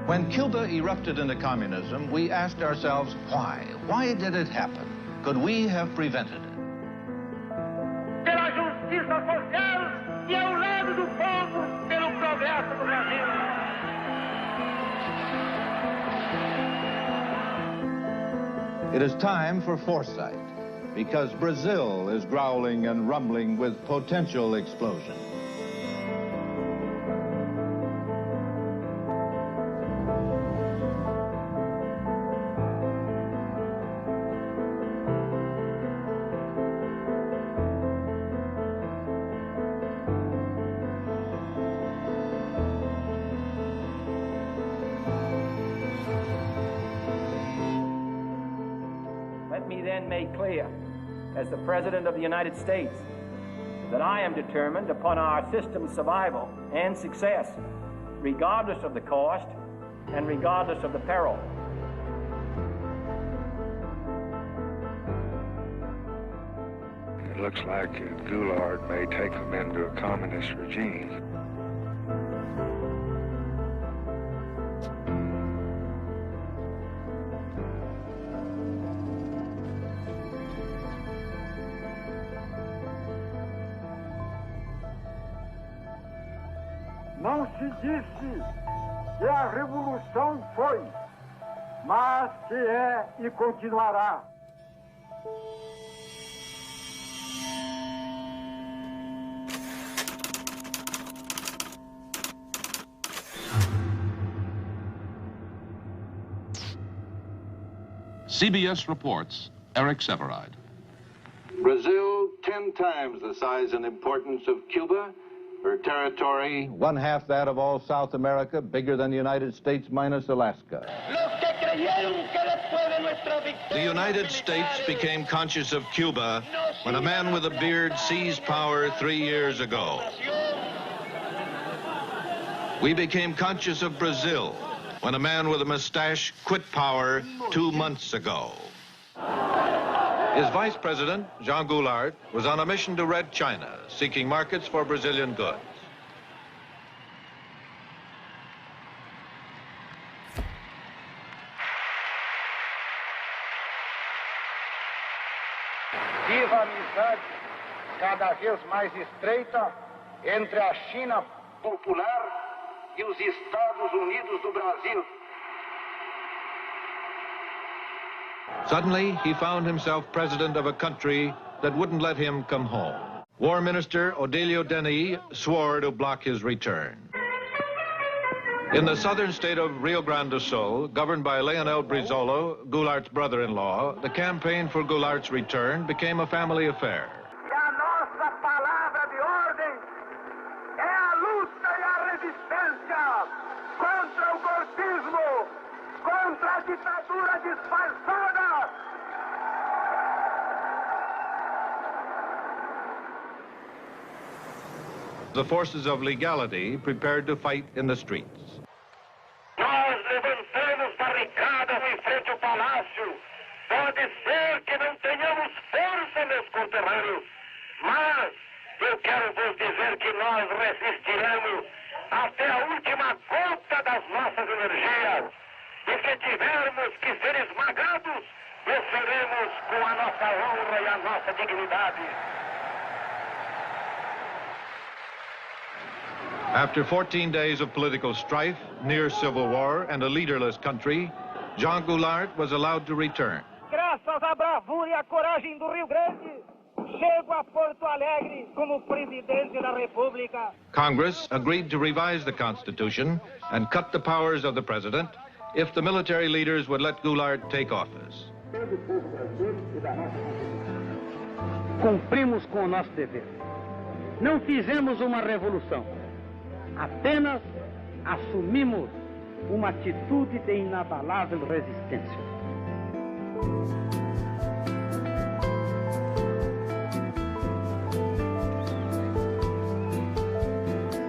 When Cuba erupted into communism, we asked ourselves, why? Why did it happen? Could we have prevented it? Pela justiça social e ao lado do povo, pelo progresso do Brasil. It is time for foresight, because Brazil is growling and rumbling with potential explosion. Let me then make clear, as the President of the United States, that I am determined upon our system's survival and success, regardless of the cost and regardless of the peril. It looks like Goulart may take them into a communist regime. Não se disse que a revolução foi, mas que é e continuará. CBS reports, Eric Severide. Brazil, 10 times the size and importance of Cuba. Her territory, 1/2 that of all South America, bigger than the United States minus Alaska. The United States became conscious of Cuba when a man with a beard seized power 3 years ago. We became conscious of Brazil when a man with a mustache quit power 2 months ago. His vice president, João Goulart, was on a mission to Red China, seeking markets for Brazilian goods. Viva a amizade cada vez mais estreita entre a China popular e os Estados Unidos do Brasil. Suddenly, he found himself president of a country that wouldn't let him come home. War Minister Odilio Denis swore to block his return. In the southern state of Rio Grande do Sul, governed by Leonel Brizola, Goulart's brother-in-law, the campaign for Goulart's return became a family affair. E a nossa palavra de ordem é a luta e a resistência contra o golpismo, contra a ditadura disfarçada. The forces of legality prepared to fight in the streets. Nós levantamos barricadas em frente ao palácio. Pode ser que não tenhamos força, meus conterrâneos, mas eu quero vos dizer que nós resistiremos até a última gota das nossas energias. E se tivermos que ser esmagados, o seremos com a nossa honra e a nossa dignidade. After 14 days of political strife, near civil war, and a leaderless country, João Goulart was allowed to return. Graças à bravura e à coragem do Rio Grande, chego a Porto Alegre como presidente da República. Congress agreed to revise the Constitution and cut the powers of the president if the military leaders would let Goulart take office. Cumprimos com o nosso dever. Não fizemos uma revolução. Apenas assumimos uma atitude de inabalável resistência.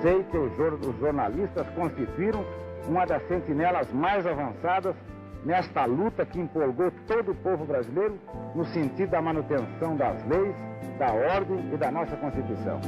Sei que os jornalistas constituíram uma das sentinelas mais avançadas nesta luta que empolgou todo o povo brasileiro no sentido da manutenção das leis, da ordem e da nossa Constituição.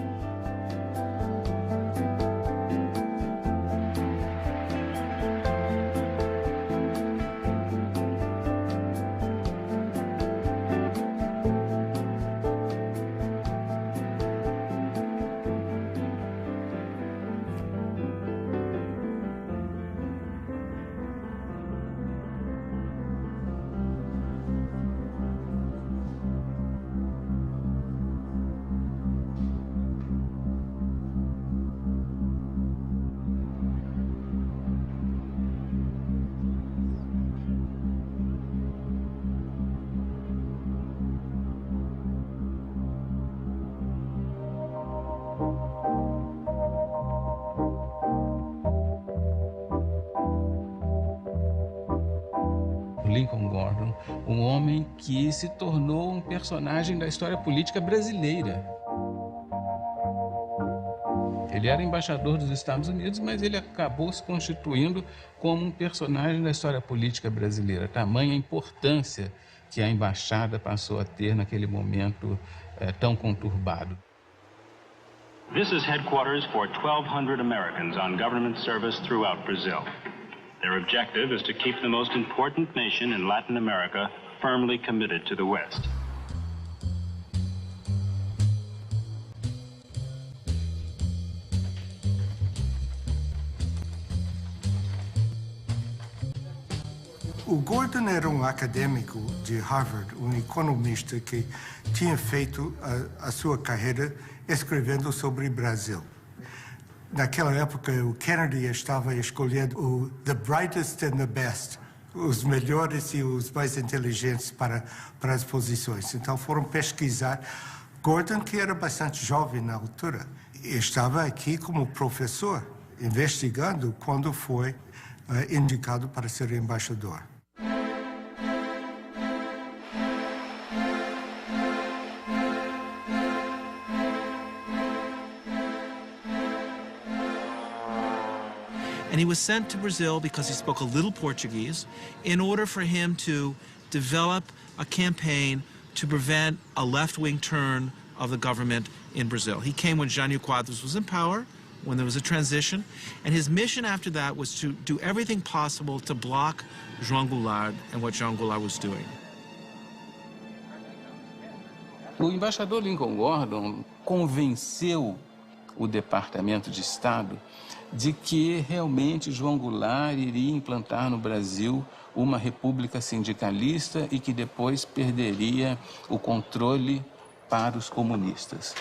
Lincoln Gordon, um homem que se tornou um personagem da história política brasileira. Ele era embaixador dos Estados Unidos, mas ele acabou se constituindo como um personagem da história política brasileira. Tamanha importância que a embaixada passou a ter naquele momento tão conturbado. This is headquarters for 1,200 Americans on government service throughout Brazil. Their objective is to keep the most important nation in Latin America firmly committed to the West. O Gordon era um acadêmico de Harvard, um economista que tinha feito a sua carreira escrevendo sobre o Brasil. Naquela época, o Kennedy estava escolhendo the brightest and the best, os melhores e os mais inteligentes para as posições. Então foram pesquisar. Gordon, que era bastante jovem na altura, estava aqui como professor, investigando quando foi indicado para ser embaixador. And he was sent to Brazil because he spoke a little Portuguese in order for him to develop a campaign to prevent a left-wing turn of the government in Brazil. He came when Jânio Quadros was in power, when there was a transition, and his mission after that was to do everything possible to block João Goulart and what João Goulart was doing. O embaixador Lincoln Gordon convenceu o Departamento de Estado de que realmente João Goulart iria implantar no Brasil uma república sindicalista e que depois perderia o controle para os comunistas.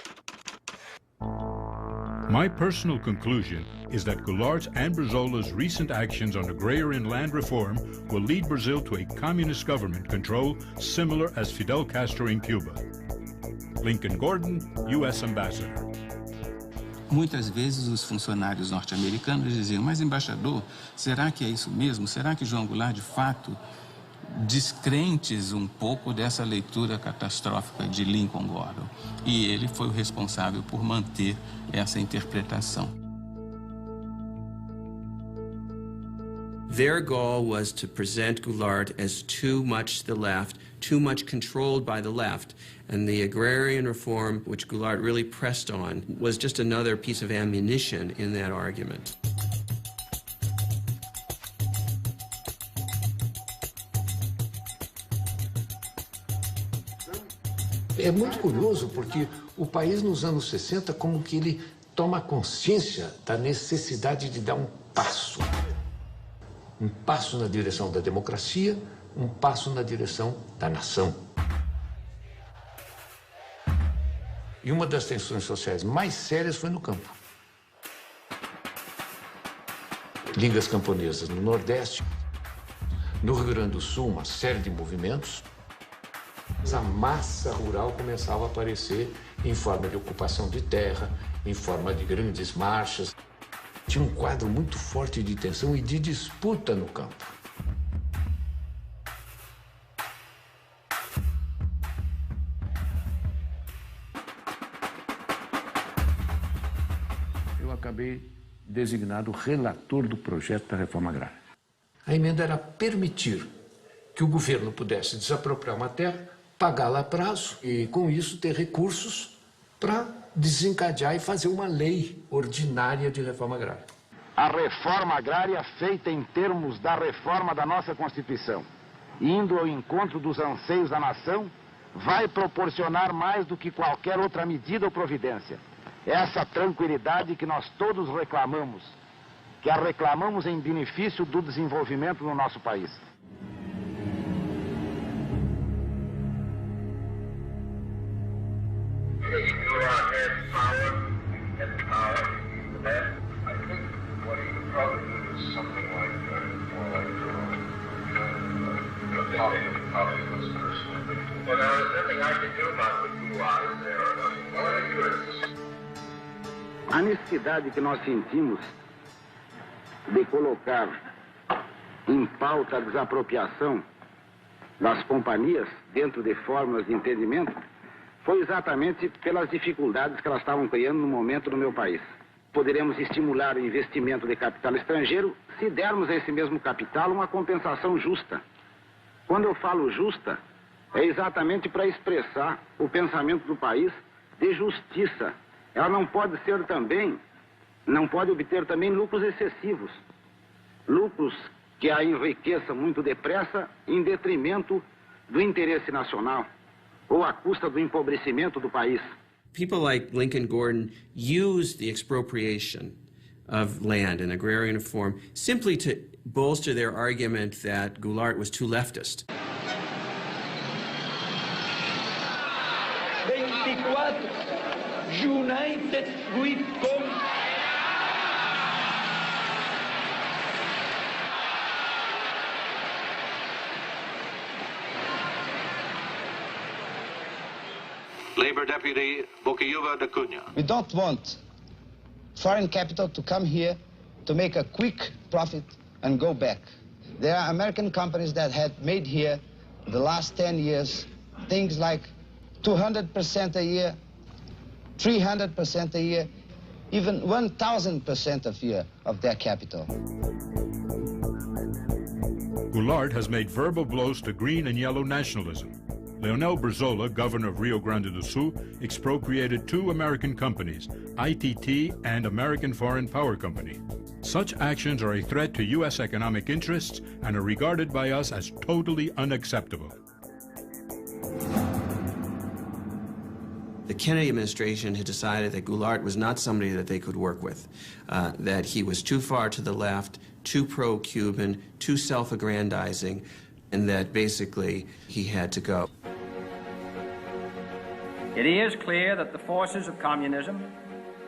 My personal conclusion is that Goulart's and Brizola's recent actions on agrarian land reform will lead Brazil to a communist government control similar as Fidel Castro in Cuba. Lincoln Gordon, U.S. Ambassador. Muitas vezes os funcionários norte-americanos diziam, mas embaixador, será que é isso mesmo? Será que João Goulart, de fato, descrentes um pouco dessa leitura catastrófica de Lincoln Gordon? E ele foi o responsável por manter essa interpretação. Their goal was to present Goulart as too much to the left, too much controlled by the left. And the agrarian reform, which Goulart really pressed on, was just another piece of ammunition in that argument. É muito curioso porque o país nos anos 60 como que ele toma consciência da necessidade de dar um passo na direção da democracia, um passo na direção da nação. E uma das tensões sociais mais sérias foi no campo. Ligas camponesas no Nordeste, no Rio Grande do Sul, uma série de movimentos. A massa rural começava a aparecer em forma de ocupação de terra, em forma de grandes marchas. Tinha um quadro muito forte de tensão e de disputa no campo. Eu acabei designado relator do projeto da reforma agrária. A emenda era permitir que o governo pudesse desapropriar uma terra, pagá-la a prazo e, com isso, ter recursos para desencadear e fazer uma lei ordinária de reforma agrária. A reforma agrária feita em termos da reforma da nossa Constituição, indo ao encontro dos anseios da nação, vai proporcionar mais do que qualquer outra medida ou providência. Essa tranquilidade que nós todos reclamamos, que a reclamamos em benefício do desenvolvimento no nosso país. A necessidade que nós sentimos de colocar em pauta a desapropriação das companhias dentro de fórmulas de entendimento foi exatamente pelas dificuldades que elas estavam criando no momento no meu país. Poderemos estimular o investimento de capital estrangeiro se dermos a esse mesmo capital uma compensação justa. Quando eu falo justa, é exatamente para expressar o pensamento do país de justiça. Ela não pode obter também lucros excessivos. Lucros que a enriqueçam muito depressa em detrimento do interesse nacional ou à custa do empobrecimento do país. People like Lincoln Gordon used the expropriation of land in agrarian reform simply to bolster their argument that Goulart was too leftist. 24 United we come. Labor Deputy Boquiuva da Cunha. We don't want foreign capital to come here to make a quick profit and go back. There are American companies that had made here the last 10 years things like 200% a year, 300% a year, even 1,000% a year of their capital. Goulart has made verbal blows to green and yellow nationalism. Leonel Brizola, governor of Rio Grande do Sul, expropriated 2 American companies, ITT and American Foreign Power Company. Such actions are a threat to U.S. economic interests and are regarded by us as totally unacceptable. The Kennedy administration had decided that Goulart was not somebody that they could work with, that he was too far to the left, too pro-Cuban, too self-aggrandizing, and that basically he had to go. It is clear that the forces of communism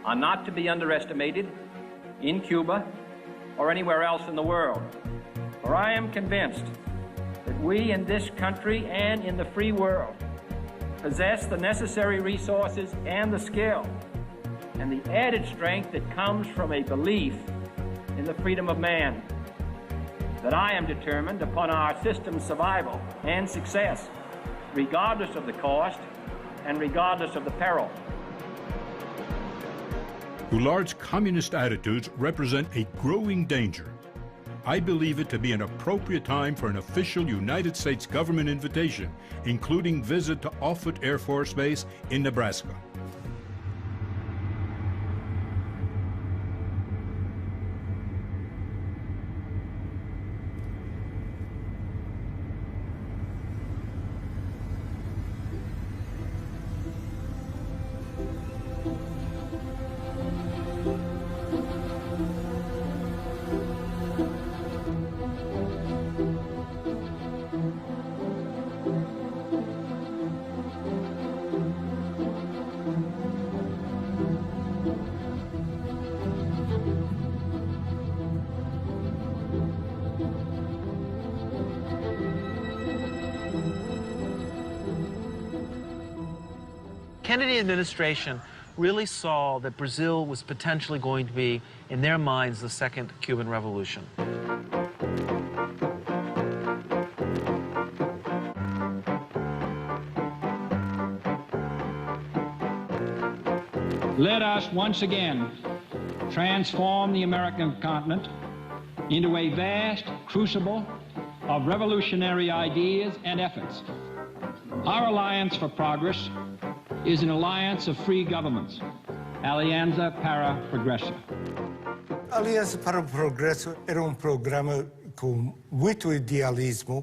are not to be underestimated in Cuba or anywhere else in the world. For I am convinced that we in this country and in the free world possess the necessary resources and the skill and the added strength that comes from a belief in the freedom of man, that I am determined upon our system's survival and success, regardless of the cost and regardless of the peril. Goulart's communist attitudes represent a growing danger. I believe it to be an appropriate time for an official United States government invitation, including visit to Offutt Air Force Base in Nebraska. Kennedy administration really saw that Brazil was potentially going to be, in their minds, the second Cuban Revolution. Let us once again transform the American continent into a vast crucible of revolutionary ideas and efforts. Our Alliance for Progress is an alliance of free governments, Alianza para Progresso. Aliança para o Progresso era programa com muito idealismo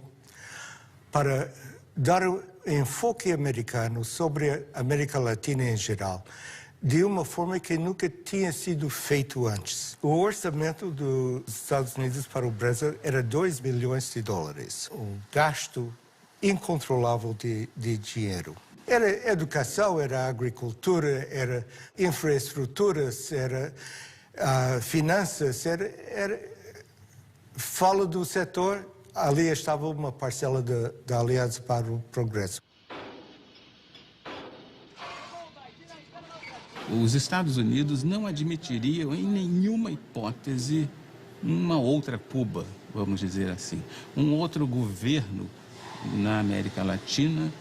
para dar enfoque americano sobre a América Latina em geral, de uma forma que nunca tinha sido feito antes. O orçamento dos Estados Unidos para o Brasil era $2 bilhões. Um gasto incontrolável de dinheiro. Era educação, era agricultura, era infraestruturas, era finanças, fala do setor, ali estava uma parcela da Aliança para o Progresso. Os Estados Unidos não admitiriam em nenhuma hipótese uma outra Cuba, vamos dizer assim, um outro governo na América Latina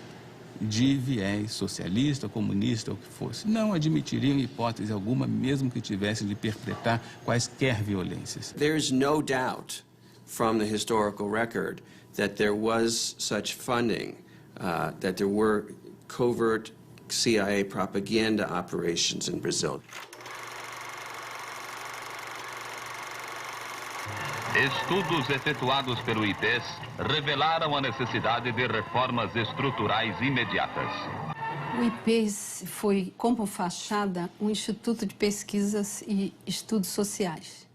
de viés socialista, comunista, ou o que fosse. Não admitiriam hipótese alguma, mesmo que tivessem de perpetrar quaisquer violências. There's no doubt from the historical record that there was such funding, that there were covert CIA propaganda operations in Brazil. Estudos efetuados pelo IPES revelaram a necessidade de reformas estruturais imediatas. O IPES foi, como fachada, um instituto de pesquisas e estudos sociais.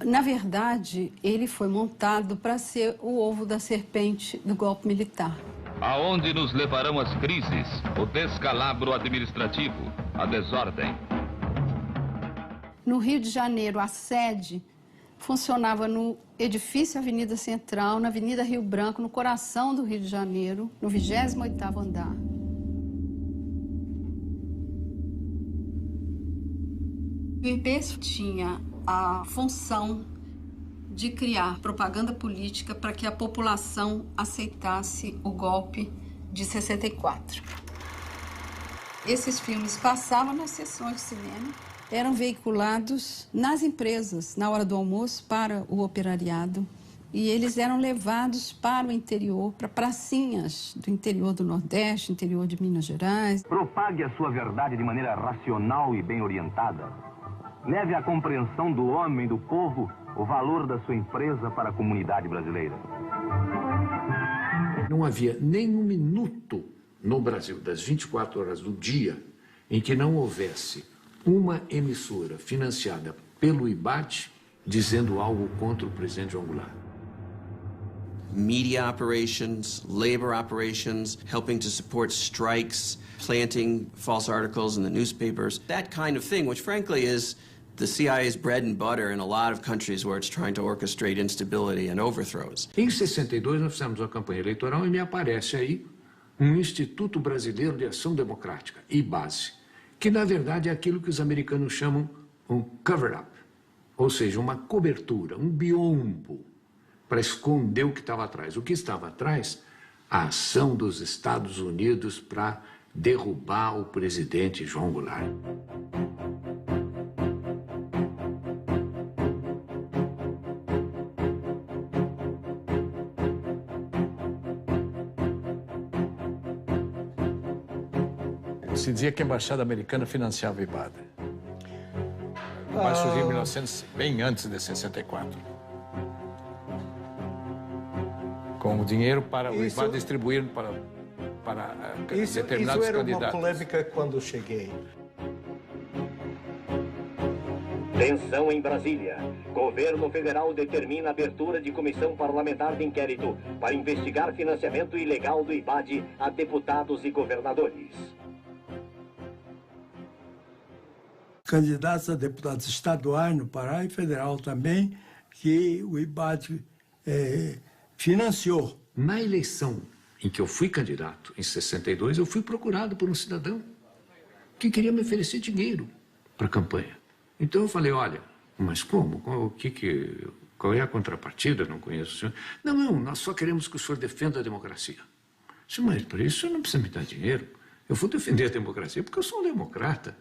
Na verdade, ele foi montado para ser o ovo da serpente do golpe militar. Aonde nos levarão as crises, o descalabro administrativo, a desordem. No Rio de Janeiro, a sede funcionava no edifício Avenida Central, na Avenida Rio Branco, no coração do Rio de Janeiro, no 28º andar. O IPES tinha a função de criar propaganda política para que a população aceitasse o golpe de 64. Esses filmes passavam nas sessões de cinema, eram veiculados nas empresas, na hora do almoço, para o operariado. E eles eram levados para o interior, para pracinhas do interior do Nordeste, interior de Minas Gerais. Propague a sua verdade de maneira racional e bem orientada. Leve à compreensão do homem, do povo, o valor da sua empresa para a comunidade brasileira. Não havia nem um minuto no Brasil, das 24 horas do dia, em que não houvesse uma emissora financiada pelo IBAD dizendo algo contra o presidente João Goulart. Media operations, labor operations, helping to support strikes, planting false articles in the newspapers, that kind of thing, which frankly is the CIA's bread and butter in a lot of countries where it's trying to orchestrate instability and overthrows. Em 62 nós fizemos uma campanha eleitoral e me aparece aí um Instituto Brasileiro de Ação Democrática, IBASE, que na verdade é aquilo que os americanos chamam um cover-up, ou seja, uma cobertura, um biombo, para esconder o que estava atrás. O que estava atrás? A ação dos Estados Unidos para derrubar o presidente João Goulart. Se dizia que a embaixada americana financiava o IBAD. Mas surgiu em 1900, bem antes de 64. Com o dinheiro para o IBAD distribuir para determinados candidatos. Isso era uma polêmica quando cheguei. Tensão em Brasília. Governo federal determina a abertura de comissão parlamentar de inquérito para investigar financiamento ilegal do IBAD a deputados e governadores. Candidatos a deputados estaduais no Pará e federal também, que o IBAD financiou. Na eleição em que eu fui candidato, em 62, eu fui procurado por um cidadão que queria me oferecer dinheiro para a campanha. Então eu falei, olha, mas como? Qual é a contrapartida? Não conheço o senhor. Não, nós só queremos que o senhor defenda a democracia. Eu disse, mas para isso o senhor não precisa me dar dinheiro. Eu vou defender a democracia porque eu sou um democrata.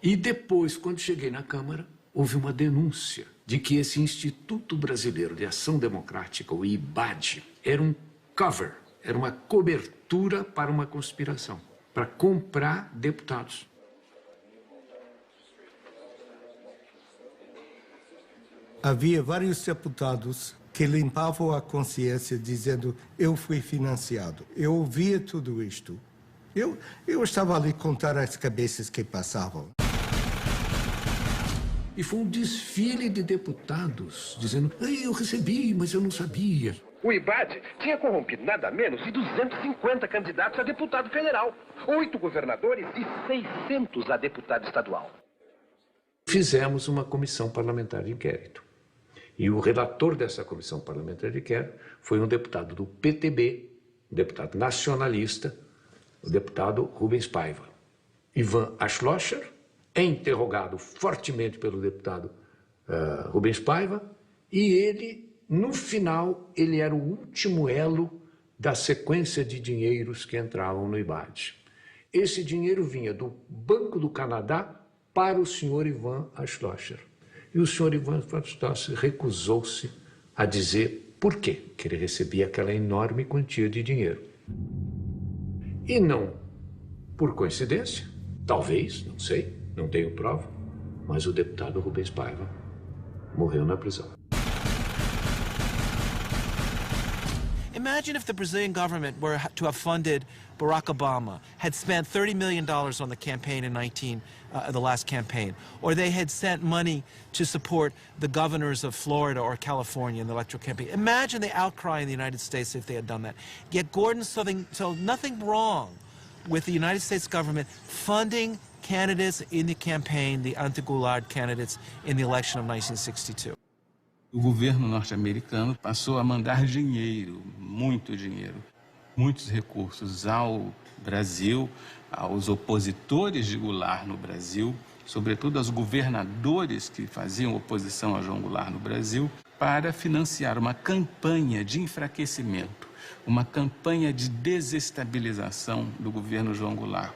E depois, quando cheguei na Câmara, houve uma denúncia de que esse Instituto Brasileiro de Ação Democrática, o IBAD, era um cover, era uma cobertura para uma conspiração, para comprar deputados. Havia vários deputados que limpavam a consciência dizendo, eu fui financiado. Eu ouvia tudo isto. Eu estava ali contar as cabeças que passavam. E foi um desfile de deputados dizendo, eu recebi, mas eu não sabia. O IBAD tinha corrompido nada menos de 250 candidatos a deputado federal, 8 governadores e 600 a deputado estadual. Fizemos uma comissão parlamentar de inquérito. E o relator dessa comissão parlamentar de inquérito foi um deputado do PTB, um deputado nacionalista, o deputado Rubens Paiva. Ivan Ashlocher é interrogado fortemente pelo deputado Rubens Paiva, e ele, no final, ele era o último elo da sequência de dinheiros que entravam no IBAD. Esse dinheiro vinha do Banco do Canadá para o senhor Ivan Schloesser. E o senhor Ivan Schloesser recusou-se a dizer por quê que ele recebia aquela enorme quantia de dinheiro. E não por coincidência, talvez, não sei, não tenho prova, mas o deputado Rubens Paiva morreu na prisão. Imagine if the Brazilian government were to have funded Barack Obama, had spent $30 million on the campaign in the last campaign, or they had sent money to support the governors of Florida or California in the electoral campaign. Imagine the outcry in the United States if they had done that. Yet Gordon saw nothing wrong with the United States government funding candidates in the campaign, the anti-Goulart candidates in the election of 1962. O governo norte-americano passou a mandar dinheiro, muito dinheiro, muitos recursos ao Brasil, aos opositores de Goulart no Brasil, sobretudo aos governadores que faziam oposição a João Goulart no Brasil, para financiar uma campanha de enfraquecimento, uma campanha de desestabilização do governo João Goulart,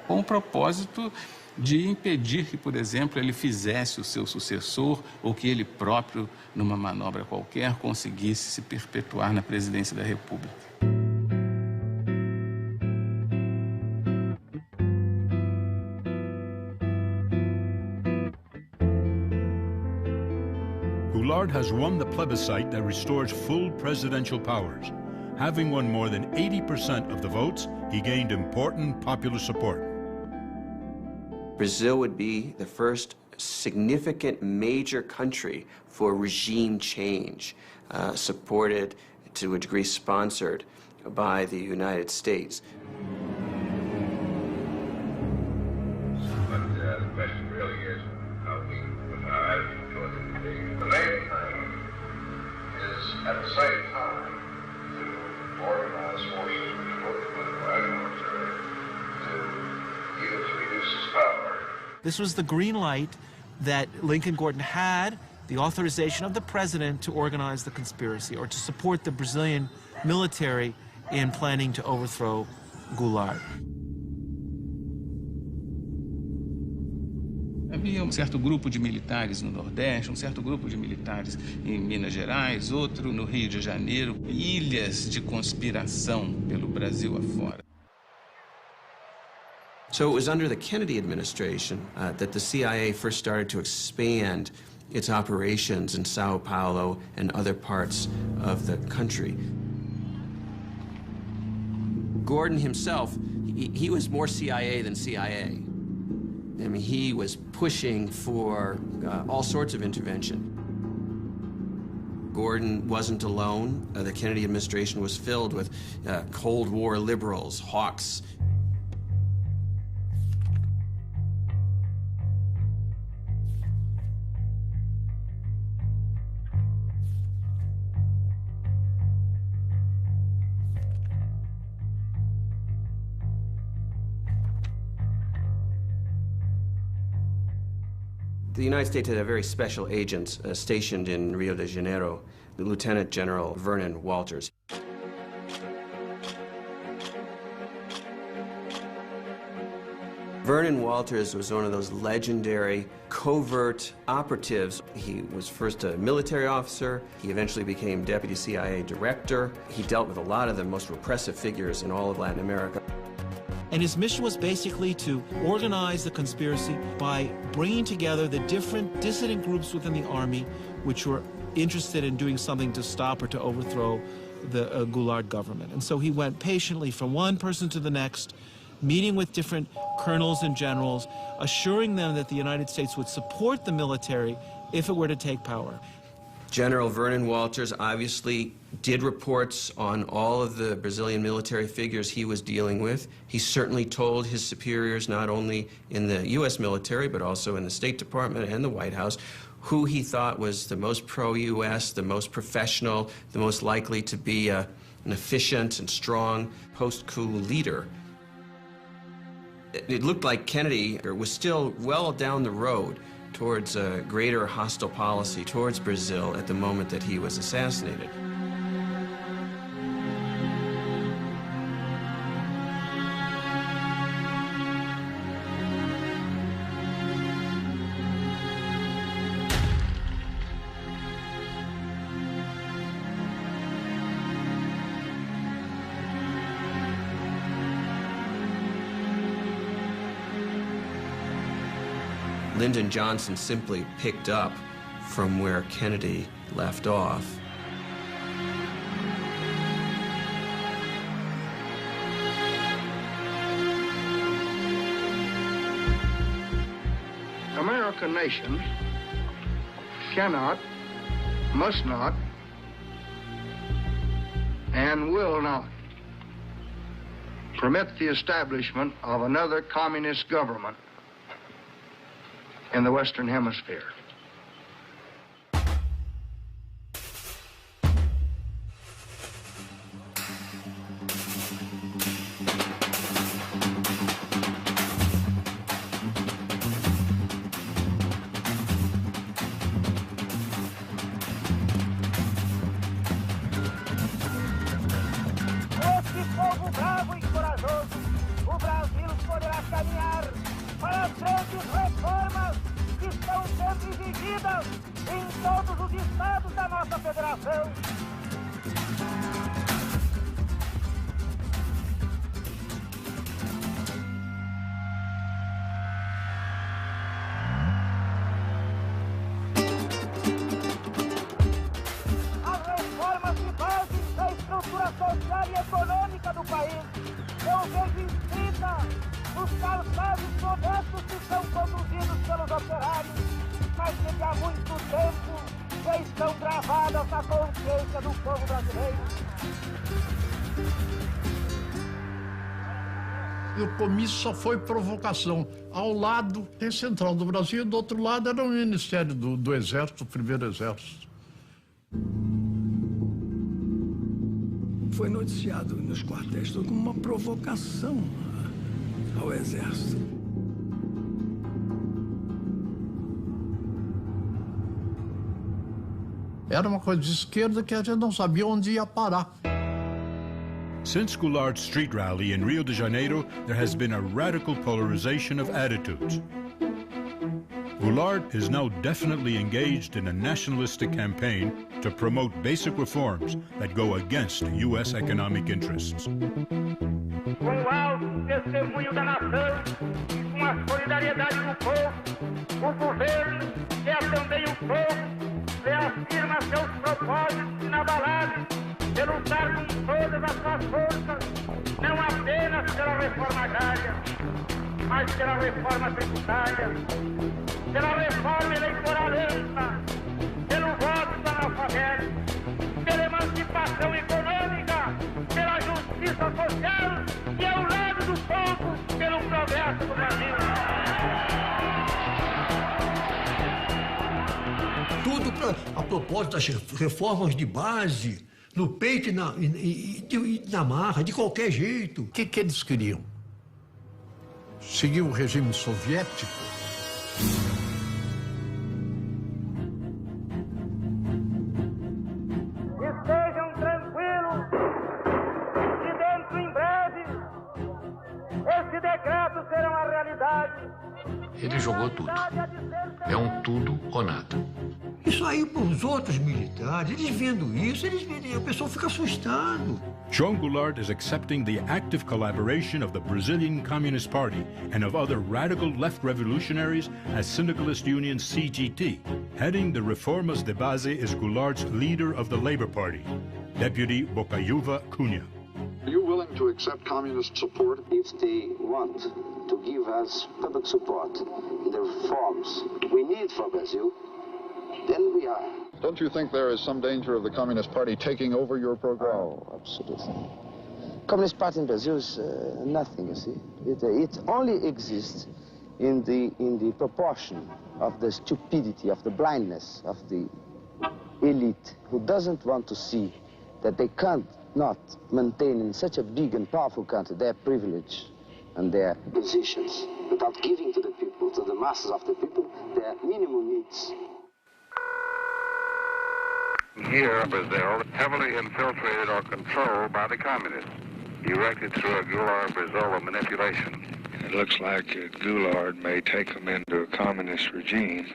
com o propósito de impedir que, por exemplo, ele fizesse o seu sucessor ou que ele próprio, numa manobra qualquer, conseguisse se perpetuar na presidência da República. Goulart has won the plebiscite that restores full presidential powers. Having won more than 80% of the votes, he gained important popular support. Brazil would be the first significant major country for regime change, supported, to a degree sponsored, by the United States. But the question really is how we put our attitude towards it. The main thing is, at the same time, to organize forces which work with the white military to use to reduce its power. This was the green light that Lincoln Gordon had, the authorization of the president to organize the conspiracy or to support the Brazilian military in planning to overthrow Goulart. Havia certo grupo de militares no Nordeste, certo grupo de militares em Minas Gerais, outro no Rio de Janeiro, ilhas de conspiração pelo Brasil afora. So it was under the Kennedy administration that the CIA first started to expand its operations in Sao Paulo and other parts of the country. Gordon himself, he was more CIA than CIA. I mean, he was pushing for all sorts of intervention. Gordon wasn't alone. The Kennedy administration was filled with Cold War liberals, hawks. The United States had a very special agent stationed in Rio de Janeiro, the Lieutenant General Vernon Walters. Vernon Walters was one of those legendary covert operatives. He was first a military officer. He eventually became deputy CIA director. He dealt with a lot of the most repressive figures in all of Latin America. And his mission was basically to organize the conspiracy by bringing together the different dissident groups within the army which were interested in doing something to stop or to overthrow the Goulart government. And so he went patiently from one person to the next, meeting with different colonels and generals, assuring them that the United States would support the military if it were to take power. General Vernon Walters obviously did reports on all of the Brazilian military figures he was dealing with. He certainly told his superiors, not only in the U.S. military, but also in the State Department and the White House, who he thought was the most pro-U.S., the most professional, the most likely to be an efficient and strong post-coup leader. It looked like Kennedy was still well down the road towards a greater hostile policy towards Brazil at the moment that he was assassinated. Lyndon Johnson simply picked up from where Kennedy left off. American nations cannot, must not, and will not permit the establishment of another communist government in the Western Hemisphere. E o comício só foi provocação. Ao lado tem Central do Brasil, do outro lado era o Ministério do Exército, o primeiro Exército. Foi noticiado nos quartéis como uma provocação ao Exército. Era uma coisa de esquerda que a gente não sabia onde ia parar. Since Goulart's street rally in Rio de Janeiro, there has been a radical polarization of attitudes. Goulart is now definitely engaged in a nationalistic campaign to promote basic reforms that go against U.S. economic interests. Com o alto testemunho da nação e com a solidariedade do povo, o governo, que é também o povo, reafirma seus propósitos inabaláveis de lutar com todas as suas forças, não apenas pela reforma agrária, mas pela reforma tributária, pela reforma eleitoral ampla, pelo voto do analfabeto, pela emancipação econômica, pela justiça social e ao lado do povo, pelo progresso do Brasil. Tudo a propósito das reformas de base, no peito e na marra, de qualquer jeito. O que eles queriam? Seguir o regime soviético? Estejam tranquilos que dentro em breve esse decreto será uma realidade. Ele jogou tudo. É um tudo ou nada. Isso aí para os outros militares, eles vendo isso, a pessoa fica assustado. João Goulart is accepting the active collaboration of the Brazilian Communist Party and of other radical left revolutionaries as Syndicalist Union CGT. Heading the Reformas de Base is Goulart's leader of the Labor Party, Deputy Bocaiúva Cunha. Are you willing to accept communist support? If they want to give us public support in the reforms we need for Brazil, then we are. Don't you think there is some danger of the Communist Party taking over your program? Oh, absolutely. Communist Party in Brazil is nothing, you see. It only exists in the proportion of the stupidity, of the blindness of the elite who doesn't want to see that they can't not maintain in such a big and powerful country their privilege and their positions without giving to the people, to the masses of the people, their minimum needs. Here, Brazil, heavily infiltrated or controlled by the communists, directed through a Goulart-Brizola manipulation. It looks like Goulart may take them into a communist regime.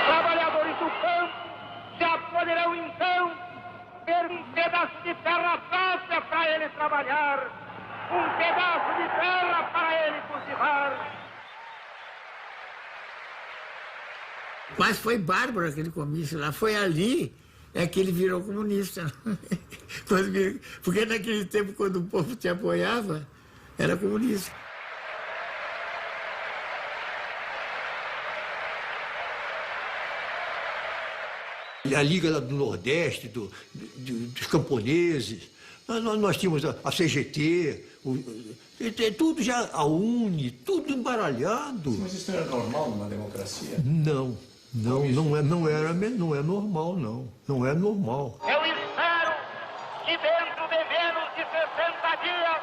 Trabalhadores do campo já poderão então ter um pedaço de terra própria para eles trabalhar. pedaço de terra para ele cultivar. Mas foi bárbaro aquele comício lá. Foi ali que ele virou comunista. Porque naquele tempo, quando o povo te apoiava, era comunista. A Liga do Nordeste, dos camponeses, nós tínhamos a CGT, tudo já, a UNE, tudo embaralhado. Mas isso não era normal numa democracia? Não é normal, não. Não é normal. Eu espero que dentro de menos de 60 dias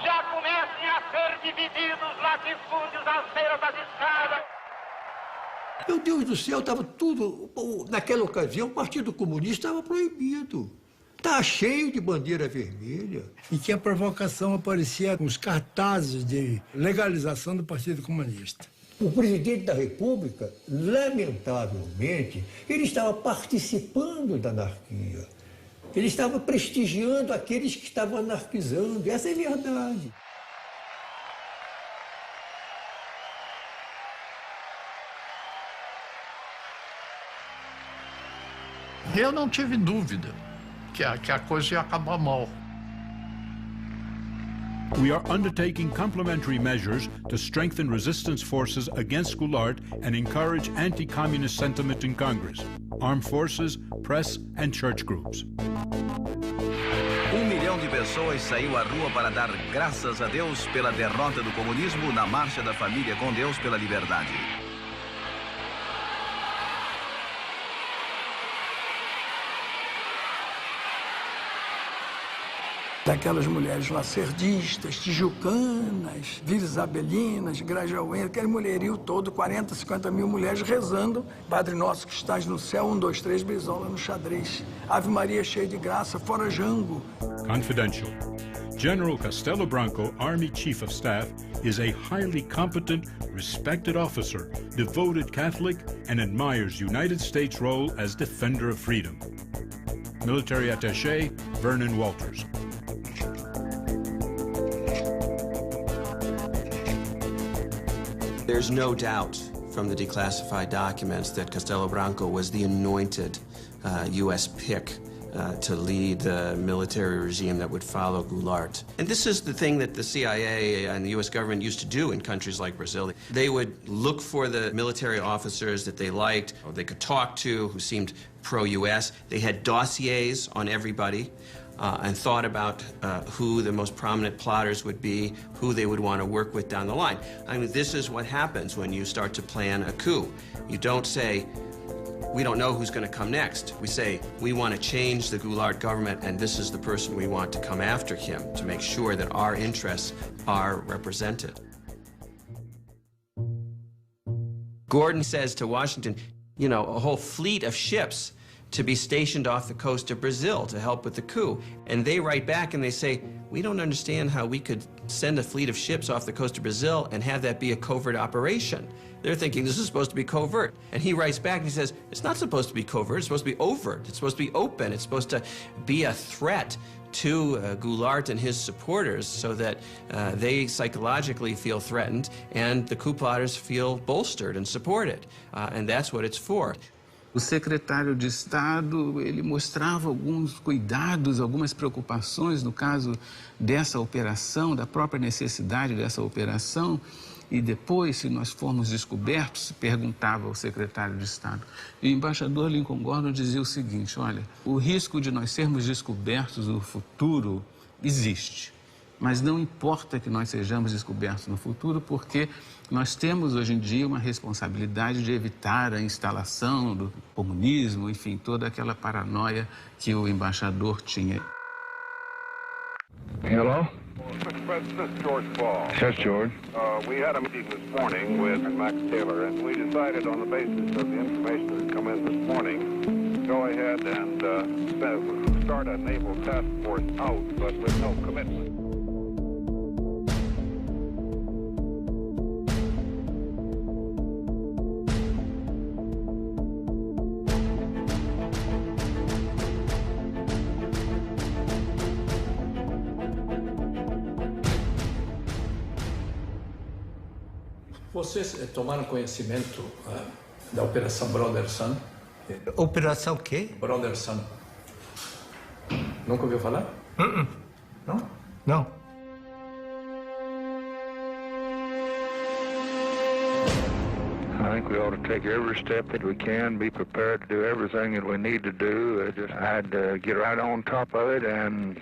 já comecem a ser divididos latifúndios às beiras das estradas. Meu Deus do céu, estava tudo... Naquela ocasião, o Partido Comunista estava proibido. Estava cheio de bandeira vermelha. E que a provocação aparecia com os cartazes de legalização do Partido Comunista. O presidente da República, lamentavelmente, ele estava participando da anarquia. Ele estava prestigiando aqueles que estavam anarquizando. Essa é a verdade. Eu não tive dúvida que a coisa ia acabar mal. We are undertaking complementary measures to strengthen resistance forces against Goulart and encourage anti-communist sentiment in Congress, armed forces, press, and church groups. 1 milhão de pessoas saiu à rua para dar graças a Deus pela derrota do comunismo na Marcha da Família com Deus pela Liberdade. Daquelas mulheres lacerdistas, tijucanas, Vila Isabelinas, Grajaú, aquele mulherio todo, 40, 50 mil mulheres rezando. Padre Nosso que estás no céu, 1, 2, 3, brisola no xadrez. Ave Maria cheia de graça, fora Jango. Confidential. General Castelo Branco, Army Chief of Staff, is a highly competent, respected officer, devoted Catholic, and admires United States' role as defender of freedom. Military Attaché, Vernon Walters. There's no doubt from the declassified documents that Castelo Branco was the anointed U.S. pick to lead the military regime that would follow Goulart. And this is the thing that the CIA and the U.S. government used to do in countries like Brazil. They would look for the military officers that they liked or they could talk to who seemed pro-U.S. They had dossiers on everybody. And thought about who the most prominent plotters would be, who they would want to work with down the line. I mean, this is what happens when you start to plan a coup. You don't say, we don't know who's going to come next. We say, we want to change the Goulart government, and this is the person we want to come after him to make sure that our interests are represented. Gordon says to Washington, you know, a whole fleet of ships to be stationed off the coast of Brazil to help with the coup. And they write back and they say, we don't understand how we could send a fleet of ships off the coast of Brazil and have that be a covert operation. They're thinking this is supposed to be covert. And he writes back and he says, it's not supposed to be covert, it's supposed to be overt, it's supposed to be open, it's supposed to be a threat to Goulart and his supporters so that they psychologically feel threatened and the coup plotters feel bolstered and supported. And that's what it's for. O secretário de Estado, ele mostrava alguns cuidados, algumas preocupações no caso dessa operação, da própria necessidade dessa operação. E depois, se nós formos descobertos, se perguntava ao secretário de Estado. E o embaixador Lincoln Gordon dizia o seguinte, olha, o risco de nós sermos descobertos no futuro existe. Mas não importa que nós sejamos descobertos no futuro, porque nós temos hoje em dia uma responsabilidade de evitar a instalação do comunismo, enfim, toda aquela paranoia que o embaixador tinha. Hello? Mr. President, this is George Ball. Yes, George. We had a meeting this morning with Max Taylor, and we decided on the basis of the information that had come in this morning, go ahead and start a naval task force out, but with no commitment. Vocês tomaram conhecimento da Operação Brother Sun? Operação o quê? Brother Sun. Nunca ouviu falar? Não? Não. I think we ought to take every step that we can, be prepared to do everything that we need to do. I'd get right on top of it and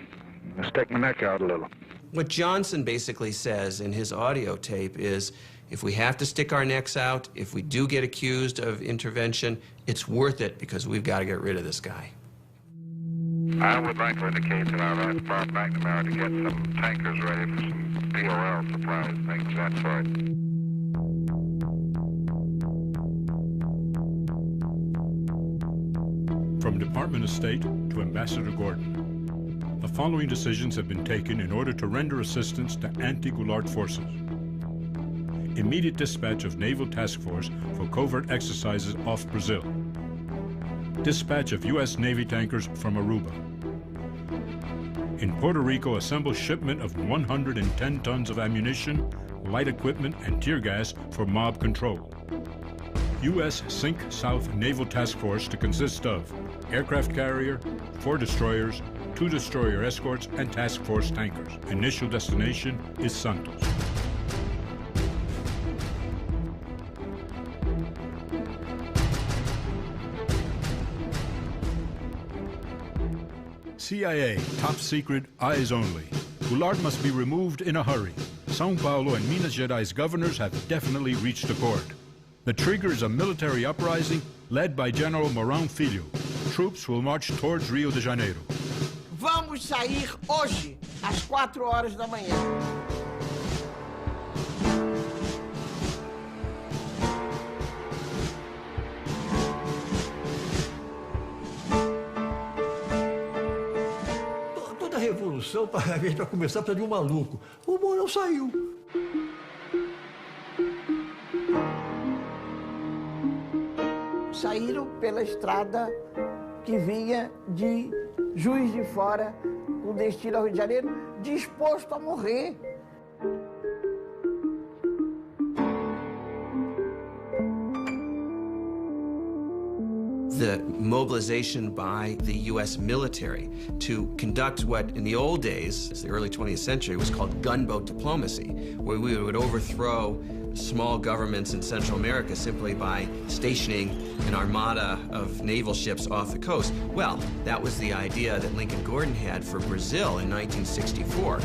stick my neck out a little. What Johnson basically says in his audio tape is, if we have to stick our necks out, if we do get accused of intervention, it's worth it because we've got to get rid of this guy. I would like to indicate that I'd like to far back tomorrow to get some tankers ready for some POL supplies, things of that sort. From Department of State to Ambassador Gordon, the following decisions have been taken in order to render assistance to anti-Goulart forces. Immediate dispatch of Naval Task Force for covert exercises off Brazil. Dispatch of U.S. Navy tankers from Aruba. In Puerto Rico, assemble shipment of 110 tons of ammunition, light equipment, and tear gas for mob control. U.S. Sink South Naval Task Force to consist of aircraft carrier, 4 destroyers, 2 destroyer escorts, and task force tankers. Initial destination is Santos. CIA, top secret, eyes only. Goulart must be removed in a hurry. São Paulo and Minas Gerais governors have definitely reached accord. The trigger is a military uprising led by General Mourão Filho. Troops will march towards Rio de Janeiro. Vamos sair hoje, às 4 horas da manhã. Toda revolução, para começar, precisa de um maluco. O Mourão saiu. Saíram pela estrada que vinha de Juiz de Fora, com destino ao Rio de Janeiro, disposto a morrer. The mobilization by the U.S. military to conduct what in the old days, the early 20th century, was called gunboat diplomacy, where we would overthrow small governments in Central America simply by stationing an armada of naval ships off the coast. Well, that was the idea that Lincoln Gordon had for Brazil in 1964.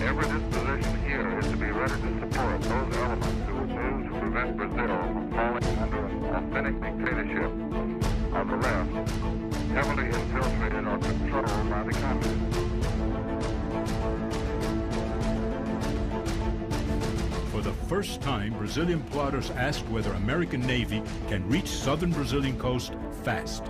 Every disposition here is to be ready to support those elements who would move to prevent Brazil from falling under an authentic dictatorship of the left, heavily infiltrated or controlled by the communists. For the first time, Brazilian plotters asked whether American Navy can reach southern Brazilian coast fast.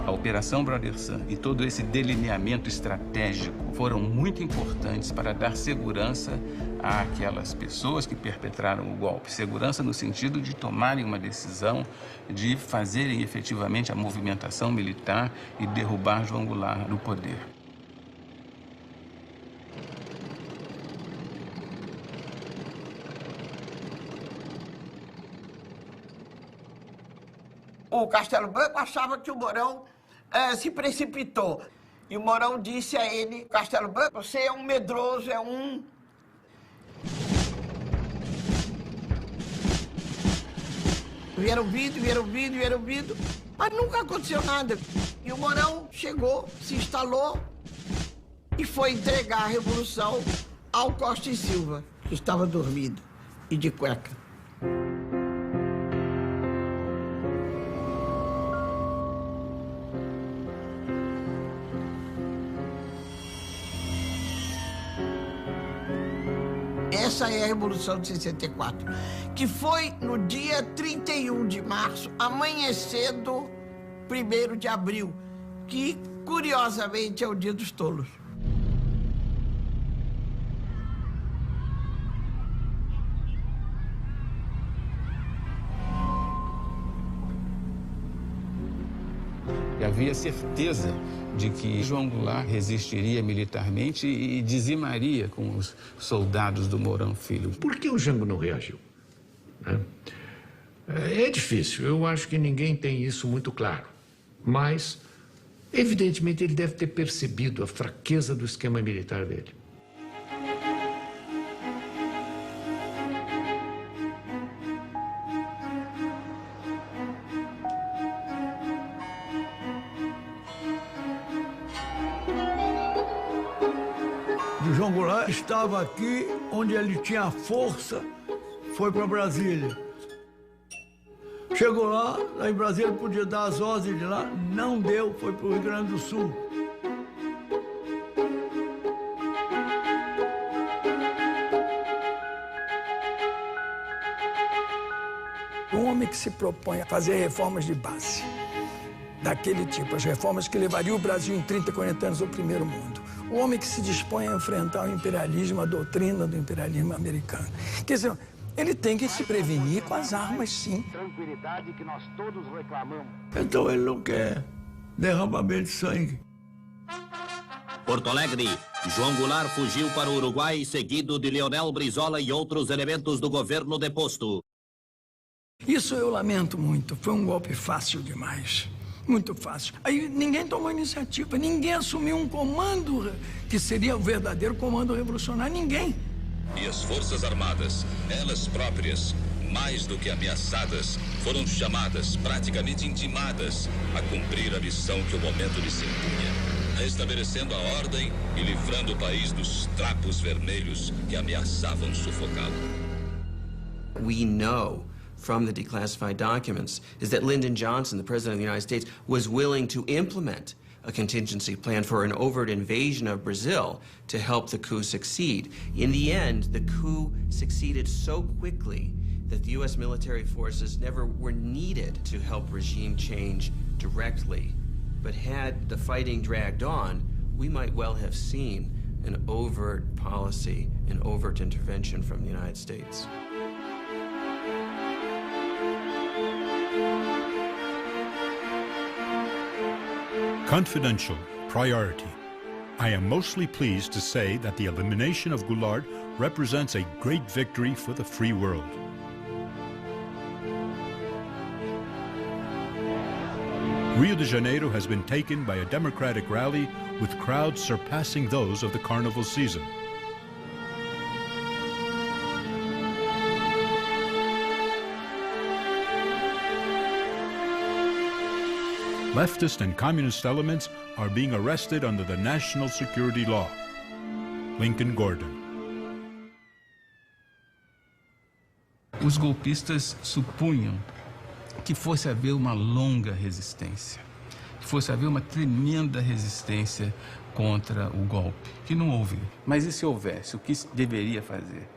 A Operação Brother Sun e todo esse delineamento estratégico foram muito importantes para dar segurança àquelas pessoas que perpetraram o golpe. Segurança no sentido de tomarem uma decisão, de fazerem efetivamente a movimentação militar e derrubar João Goulart do poder. O Castelo Branco achava que o Mourão se precipitou. E o Mourão disse a ele, Castelo Branco, você é um medroso, é um... Vieram vindo, mas nunca aconteceu nada. E o Mourão chegou, se instalou e foi entregar a Revolução ao Costa e Silva, que estava dormindo e de cueca. Essa é a Revolução de 64, que foi no dia 31 de março, amanhecendo 1º de abril, que, curiosamente, é o Dia dos Tolos. E a havia certeza de que João Goulart resistiria militarmente e dizimaria com os soldados do Mourão Filho. Por que o Jango não reagiu? É difícil, eu acho que ninguém tem isso muito claro. Mas, evidentemente, ele deve ter percebido a fraqueza do esquema militar dele. O João Goulart estava aqui onde ele tinha força, foi para Brasília. Chegou lá em Brasília podia dar as ordens de lá, não deu, foi para o Rio Grande do Sul. Um homem que se propõe a fazer reformas de base, daquele tipo, as reformas que levariam o Brasil em 30, 40 anos ao primeiro mundo. O homem que se dispõe a enfrentar o imperialismo, a doutrina do imperialismo americano. Quer dizer, ele tem que se prevenir com as armas, sim. Tranquilidade que nós todos reclamamos. Então ele não quer derramamento de sangue. Porto Alegre, João Goulart fugiu para o Uruguai, seguido de Leonel Brizola e outros elementos do governo deposto. Isso eu lamento muito. Foi um golpe fácil demais. Muito fácil. Aí ninguém tomou iniciativa, ninguém assumiu um comando que seria o verdadeiro comando revolucionário, ninguém. E as Forças Armadas, elas próprias, mais do que ameaçadas, foram chamadas, praticamente intimadas, a cumprir a missão que o momento lhes impunha, restabelecendo a ordem e livrando o país dos trapos vermelhos que ameaçavam sufocá-lo. We know from the declassified documents is that Lyndon Johnson, the President of the United States, was willing to implement a contingency plan for an overt invasion of Brazil to help the coup succeed. In the end, the coup succeeded so quickly that the U.S. military forces never were needed to help regime change directly. But had the fighting dragged on, we might well have seen an overt policy, an overt intervention from the United States. Confidential, priority. I am mostly pleased to say that the elimination of Goulart represents a great victory for the free world. Rio de Janeiro has been taken by a democratic rally with crowds surpassing those of the carnival season. Leftist and communist elements are being arrested under the national security law. Lincoln Gordon. Os golpistas supunham que fosse haver uma longa resistência, que fosse haver uma tremenda resistência contra o golpe, que não houve. Mas e se houvesse? O que deveria fazer?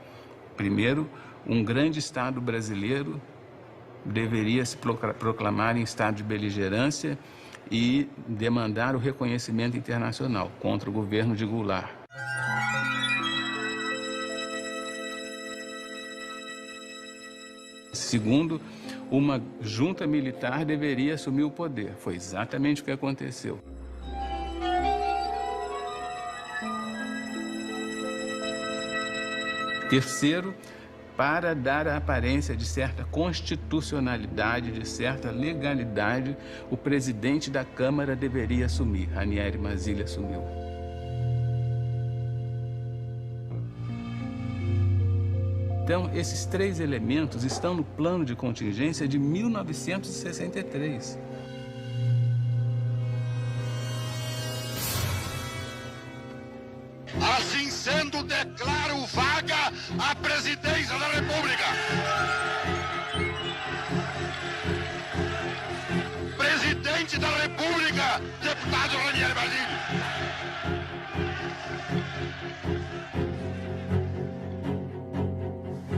Primeiro, um grande Estado brasileiro deveria se proclamar em estado de beligerância e demandar o reconhecimento internacional contra o governo de Goulart. Segundo, uma junta militar deveria assumir o poder. Foi exatamente o que aconteceu. Terceiro, para dar a aparência de certa constitucionalidade, de certa legalidade, o presidente da Câmara deveria assumir. Ranieri Mazzilli assumiu. Então, esses três elementos estão no plano de contingência de 1963. Assim sendo, declaro vaga a presidência da República. Presidente da República, deputado Ranieri Mazzilli.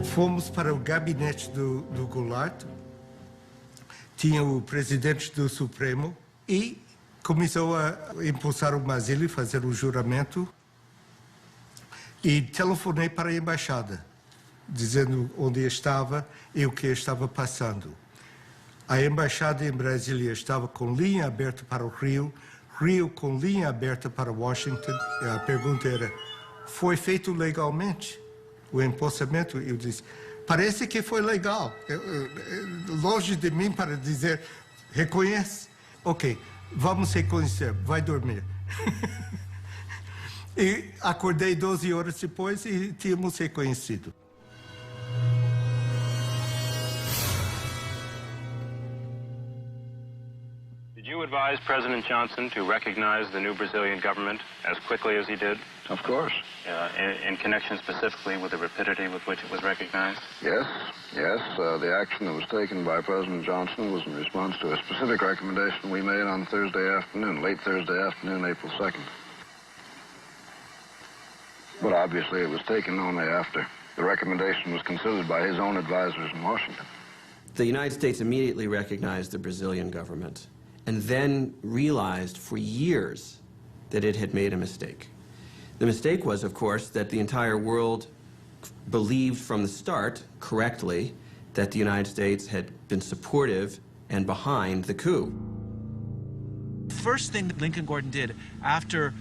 Fomos para o gabinete do Goulart, tinha o presidente do Supremo e começou a impulsar o Mazzilli, fazer o juramento. E telefonei para a embaixada, dizendo onde estava e o que estava passando. A embaixada em Brasília estava com linha aberta para o Rio, Rio com linha aberta para Washington. E a pergunta era, foi feito legalmente o empossamento? Eu disse, parece que foi legal. Longe de mim para dizer, reconhece? Ok, vamos reconhecer, vai dormir. E acordei 12 horas depois e tínhamos reconhecido. Did you advise President Johnson to recognize the new Brazilian government as quickly as he did? Of course. In connection specifically with the rapidity with which it was recognized? Yes. The action that was taken by President Johnson was in response to a specific recommendation we made on Thursday afternoon, late Thursday afternoon, April 2nd. But obviously it was taken only after the recommendation was considered by his own advisors in Washington. The United States immediately recognized the Brazilian government and then realized for years that it had made a mistake. The mistake was, of course, that the entire world believed from the start, correctly, that the United States had been supportive and behind the coup. The first thing that Lincoln Gordon did after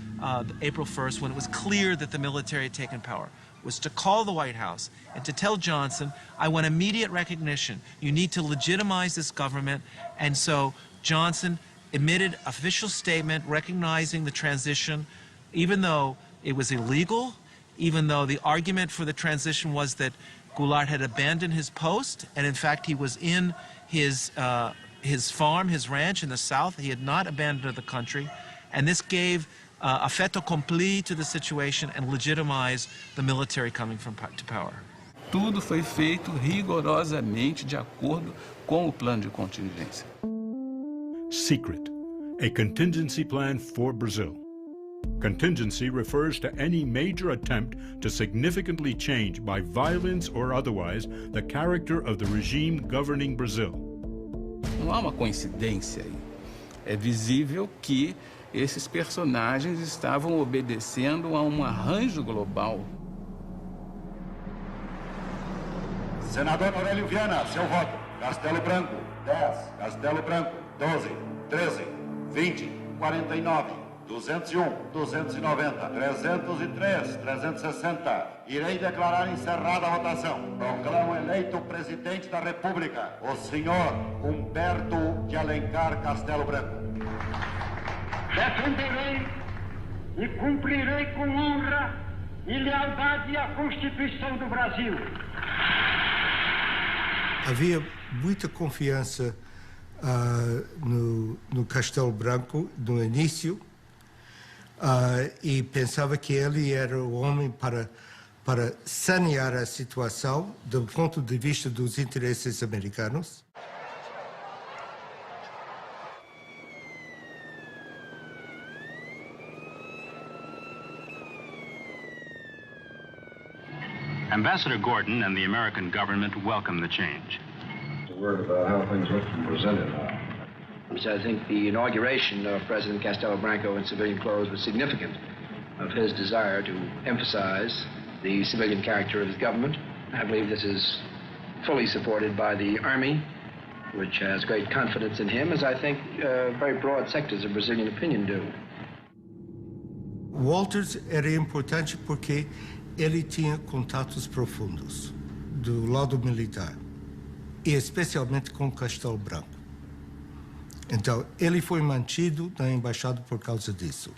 April 1st, when it was clear that the military had taken power, was to call the White House and to tell Johnson, I want immediate recognition. You need to legitimize this government. And so Johnson emitted an official statement recognizing the transition, even though it was illegal, even though the argument for the transition was that Goulart had abandoned his post, and in fact he was in his farm, his ranch in the South. He had not abandoned the country, and this gave a fait accompli to the situation and legitimized the military coming to power. Tudo foi feito rigorosamente de acordo com o plano de contingência. Secret, a contingency plan for Brazil. Contingency refers to any major attempt to significantly change, by violence or otherwise, the character of the regime governing Brazil. Não há uma coincidência aí. É visível que esses personagens estavam obedecendo a um arranjo global. Senador Aurélio Viana, seu voto. Castelo Branco, 10. Castelo Branco, 12. 13. 20. 49. 201, 290, 303, 360. Irei declarar encerrada a votação. Proclamo eleito presidente da República, o senhor Humberto de Alencar Castelo Branco. Defenderei e cumprirei com honra e lealdade a Constituição do Brasil. Havia muita confiança no Castelo Branco no início. E pensava que ele era o homem para sanear a situação do ponto de vista dos interesses americanos. Ambassador Gordon and the American government welcome the change. A word about how things look from Brasilia now. I think the inauguration of President Castelo Branco in civilian clothes was significant of his desire to emphasize the civilian character of his government. I believe this is fully supported by the Army, which has great confidence in him, as I think very broad sectors of Brazilian opinion do. Walters era importante porque ele tinha contatos profundos do lado militar, e especialmente com Castelo Branco. Então, ele foi mantido na embaixada por causa disso.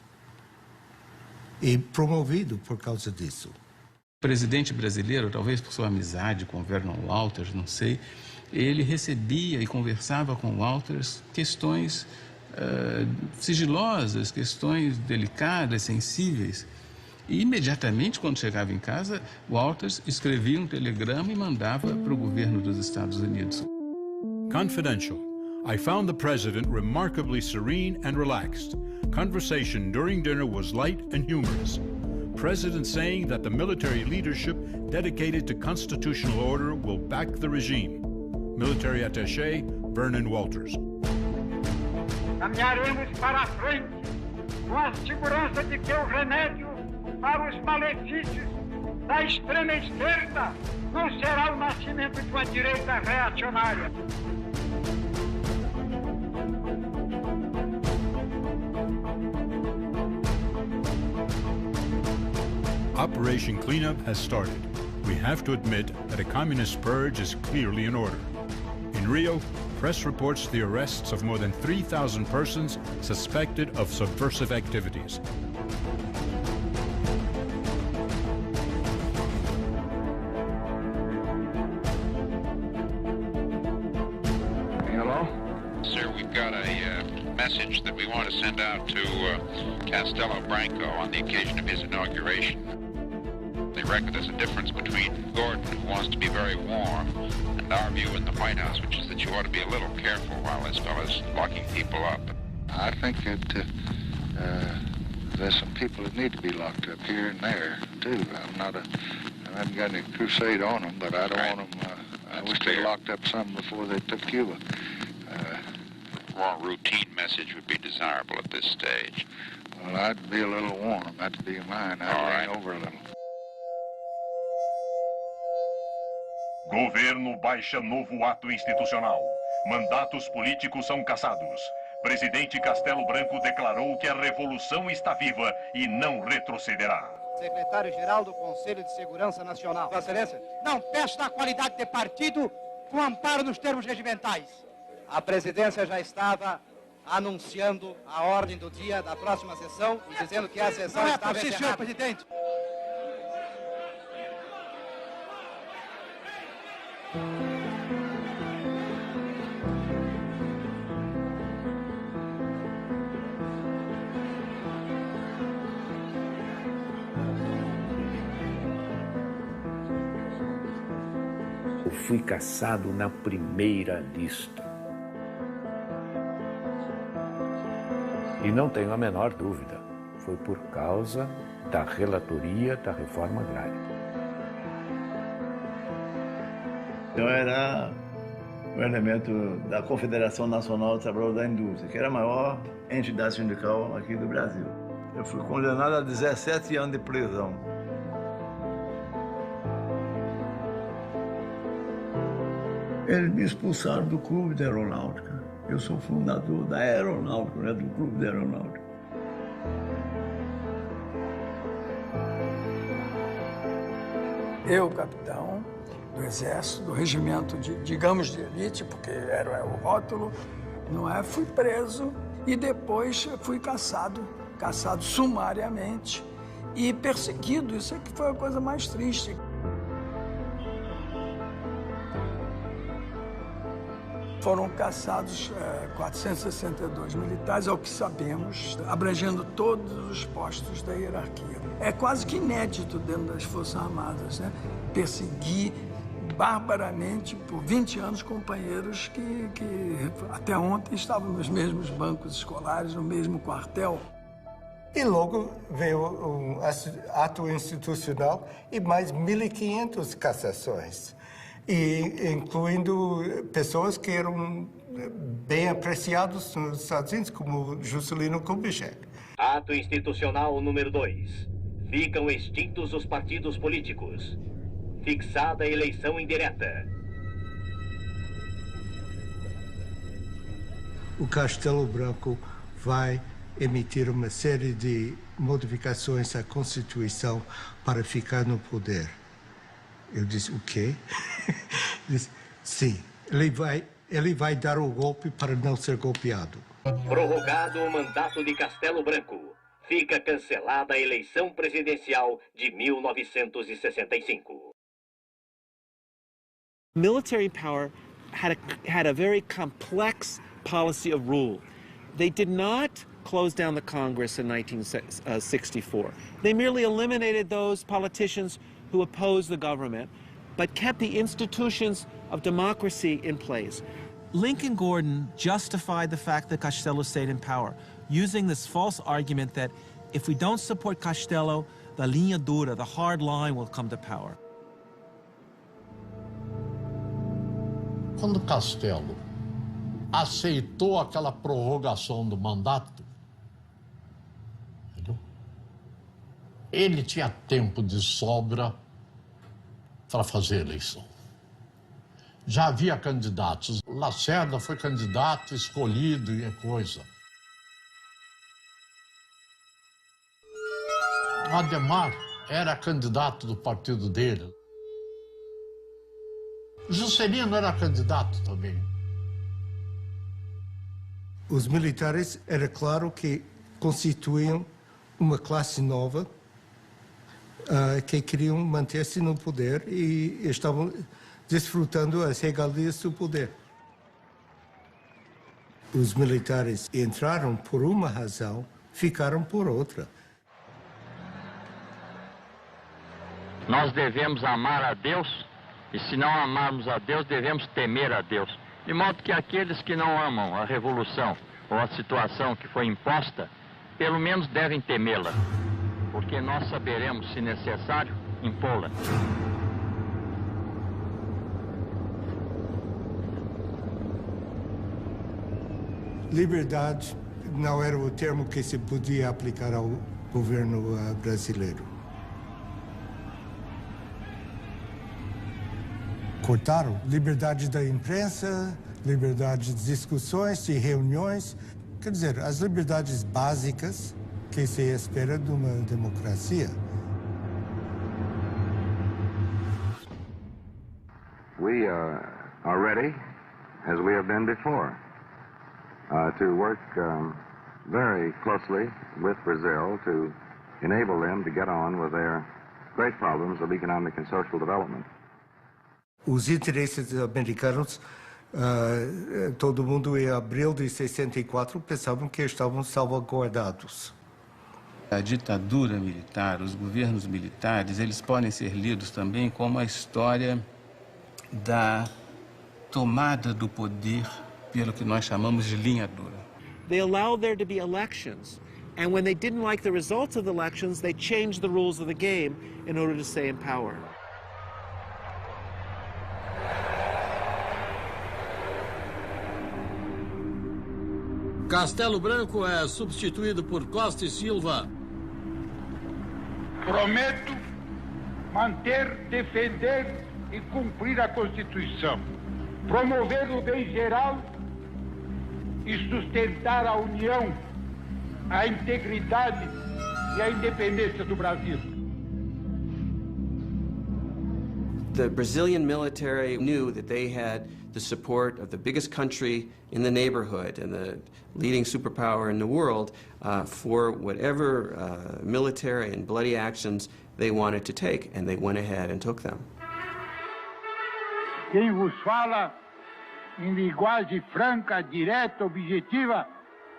E promovido por causa disso. O presidente brasileiro, talvez por sua amizade com o Vernon Walters, não sei, ele recebia e conversava com Walters questões sigilosas, questões delicadas, sensíveis. E imediatamente, quando chegava em casa, Walters escrevia um telegrama e mandava para o governo dos Estados Unidos. Confidential. I found the president remarkably serene and relaxed. Conversation during dinner was light and humorous. President saying that the military leadership dedicated to constitutional order will back the regime. Military attaché Vernon Walters. Caminharemos para a frente com a segurança de que o remédio para os malefícios da extrema esquerda não será o nascimento de uma direita reacionária. Operation Cleanup has started. We have to admit that a communist purge is clearly in order. In Rio, press reports the arrests of more than 3,000 persons suspected of subversive activities. Hello? Sir, we've got a message that we want to send out to Castelo Branco on the occasion of his inauguration. They reckon there's a difference between Gordon, who wants to be very warm, and our view in the White House, which is that you ought to be a little careful while this fellow's locking people up. I think that there's some people that need to be locked up here and there, too. I haven't got any crusade on them, but I don't want them, I wish they locked up some before they took Cuba. More routine message would be desirable at this stage. Well, I'd be a little warm. That'd be mine. I'd lean over a little. Governo baixa novo ato institucional. Mandatos políticos são cassados. Presidente Castelo Branco declarou que a revolução está viva e não retrocederá. Secretário-Geral do Conselho de Segurança Nacional. Vossa Excelência. Não peço da qualidade de partido com amparo nos termos regimentais. A presidência já estava anunciando a ordem do dia da próxima sessão e dizendo que a sessão estava encerrada. Senhor presidente. Eu fui caçado na primeira lista. E não tenho a menor dúvida, foi por causa da relatoria da reforma agrária. Eu era um elemento da Confederação Nacional dos Trabalhadores da Indústria, que era a maior entidade sindical aqui do Brasil. Eu fui condenado a 17 anos de prisão. Eles me expulsaram do Clube da Aeronáutica. Eu sou fundador da Aeronáutica, né, do Clube da Aeronáutica. Eu, capitão do Exército, do regimento, digamos, de elite, porque era o rótulo, não é? Fui preso e depois fui caçado sumariamente e perseguido. Isso é que foi a coisa mais triste. Foram caçados 462 militares, ao que sabemos, abrangendo todos os postos da hierarquia. É quase que inédito dentro das Forças Armadas, né? Perseguir barbaramente por 20 anos companheiros que até ontem estavam nos mesmos bancos escolares, no mesmo quartel. E logo veio um ato institucional e mais 1.500 cassações. E incluindo pessoas que eram bem apreciadas nos Estados Unidos, como Juscelino Kubitschek. Ato institucional número 2. Ficam extintos os partidos políticos. Fixada a eleição indireta. O Castelo Branco vai emitir uma série de modificações à Constituição para ficar no poder. Eu disse, o quê? Disse, sim, ele vai dar o golpe para não ser golpeado. Prorrogado o mandato de Castelo Branco. Fica cancelada a eleição presidencial de 1965. Military power had a very complex policy of rule. They did not close down the Congress in 1964. They merely eliminated those politicians who opposed the government, but kept the institutions of democracy in place. Lincoln Gordon justified the fact that Castello stayed in power, using this false argument that if we don't support Castello, the linha dura, the hard line, will come to power. Quando Castello aceitou aquela prorrogação do mandato, entendeu? Ele tinha tempo de sobra para fazer a eleição. Já havia candidatos. Lacerda foi candidato, escolhido e é coisa. Ademar era candidato do partido dele. Juscelino era candidato também. Os militares, era claro que constituíam uma classe nova que queriam manter-se no poder e estavam desfrutando as regalias do poder. Os militares entraram por uma razão, ficaram por outra. Nós devemos amar a Deus, e se não amarmos a Deus, devemos temer a Deus. De modo que aqueles que não amam a revolução ou a situação que foi imposta, pelo menos devem temê-la, porque nós saberemos, se necessário, impô-la. Liberdade não era o termo que se podia aplicar ao governo brasileiro. Cortaram liberdade da imprensa, liberdade de discussões, de reuniões, quer dizer, as liberdades básicas que se espera de uma democracia. We are ready, as we have been before, to work very closely with Brazil to enable them to get on with their great problems of economic and social development. Os interesses americanos, todo mundo em abril de 64 pensavam que estavam salvaguardados. A ditadura militar, os governos militares, eles podem ser lidos também como a história da tomada do poder pelo que nós chamamos de linha dura. They allowed there to be elections, and when they didn't like the results of the elections, they changed the rules of the game in order to stay in power. Castelo Branco é substituído por Costa e Silva. Prometo manter, defender e cumprir a Constituição, promover o bem geral e sustentar a união, a integridade e a independência do Brasil. The Brazilian military knew that they had the support of the biggest country in the neighborhood and the leading superpower in the world for whatever military and bloody actions they wanted to take, and they went ahead and took them. Quem vos fala em linguagem franca, direta, objetiva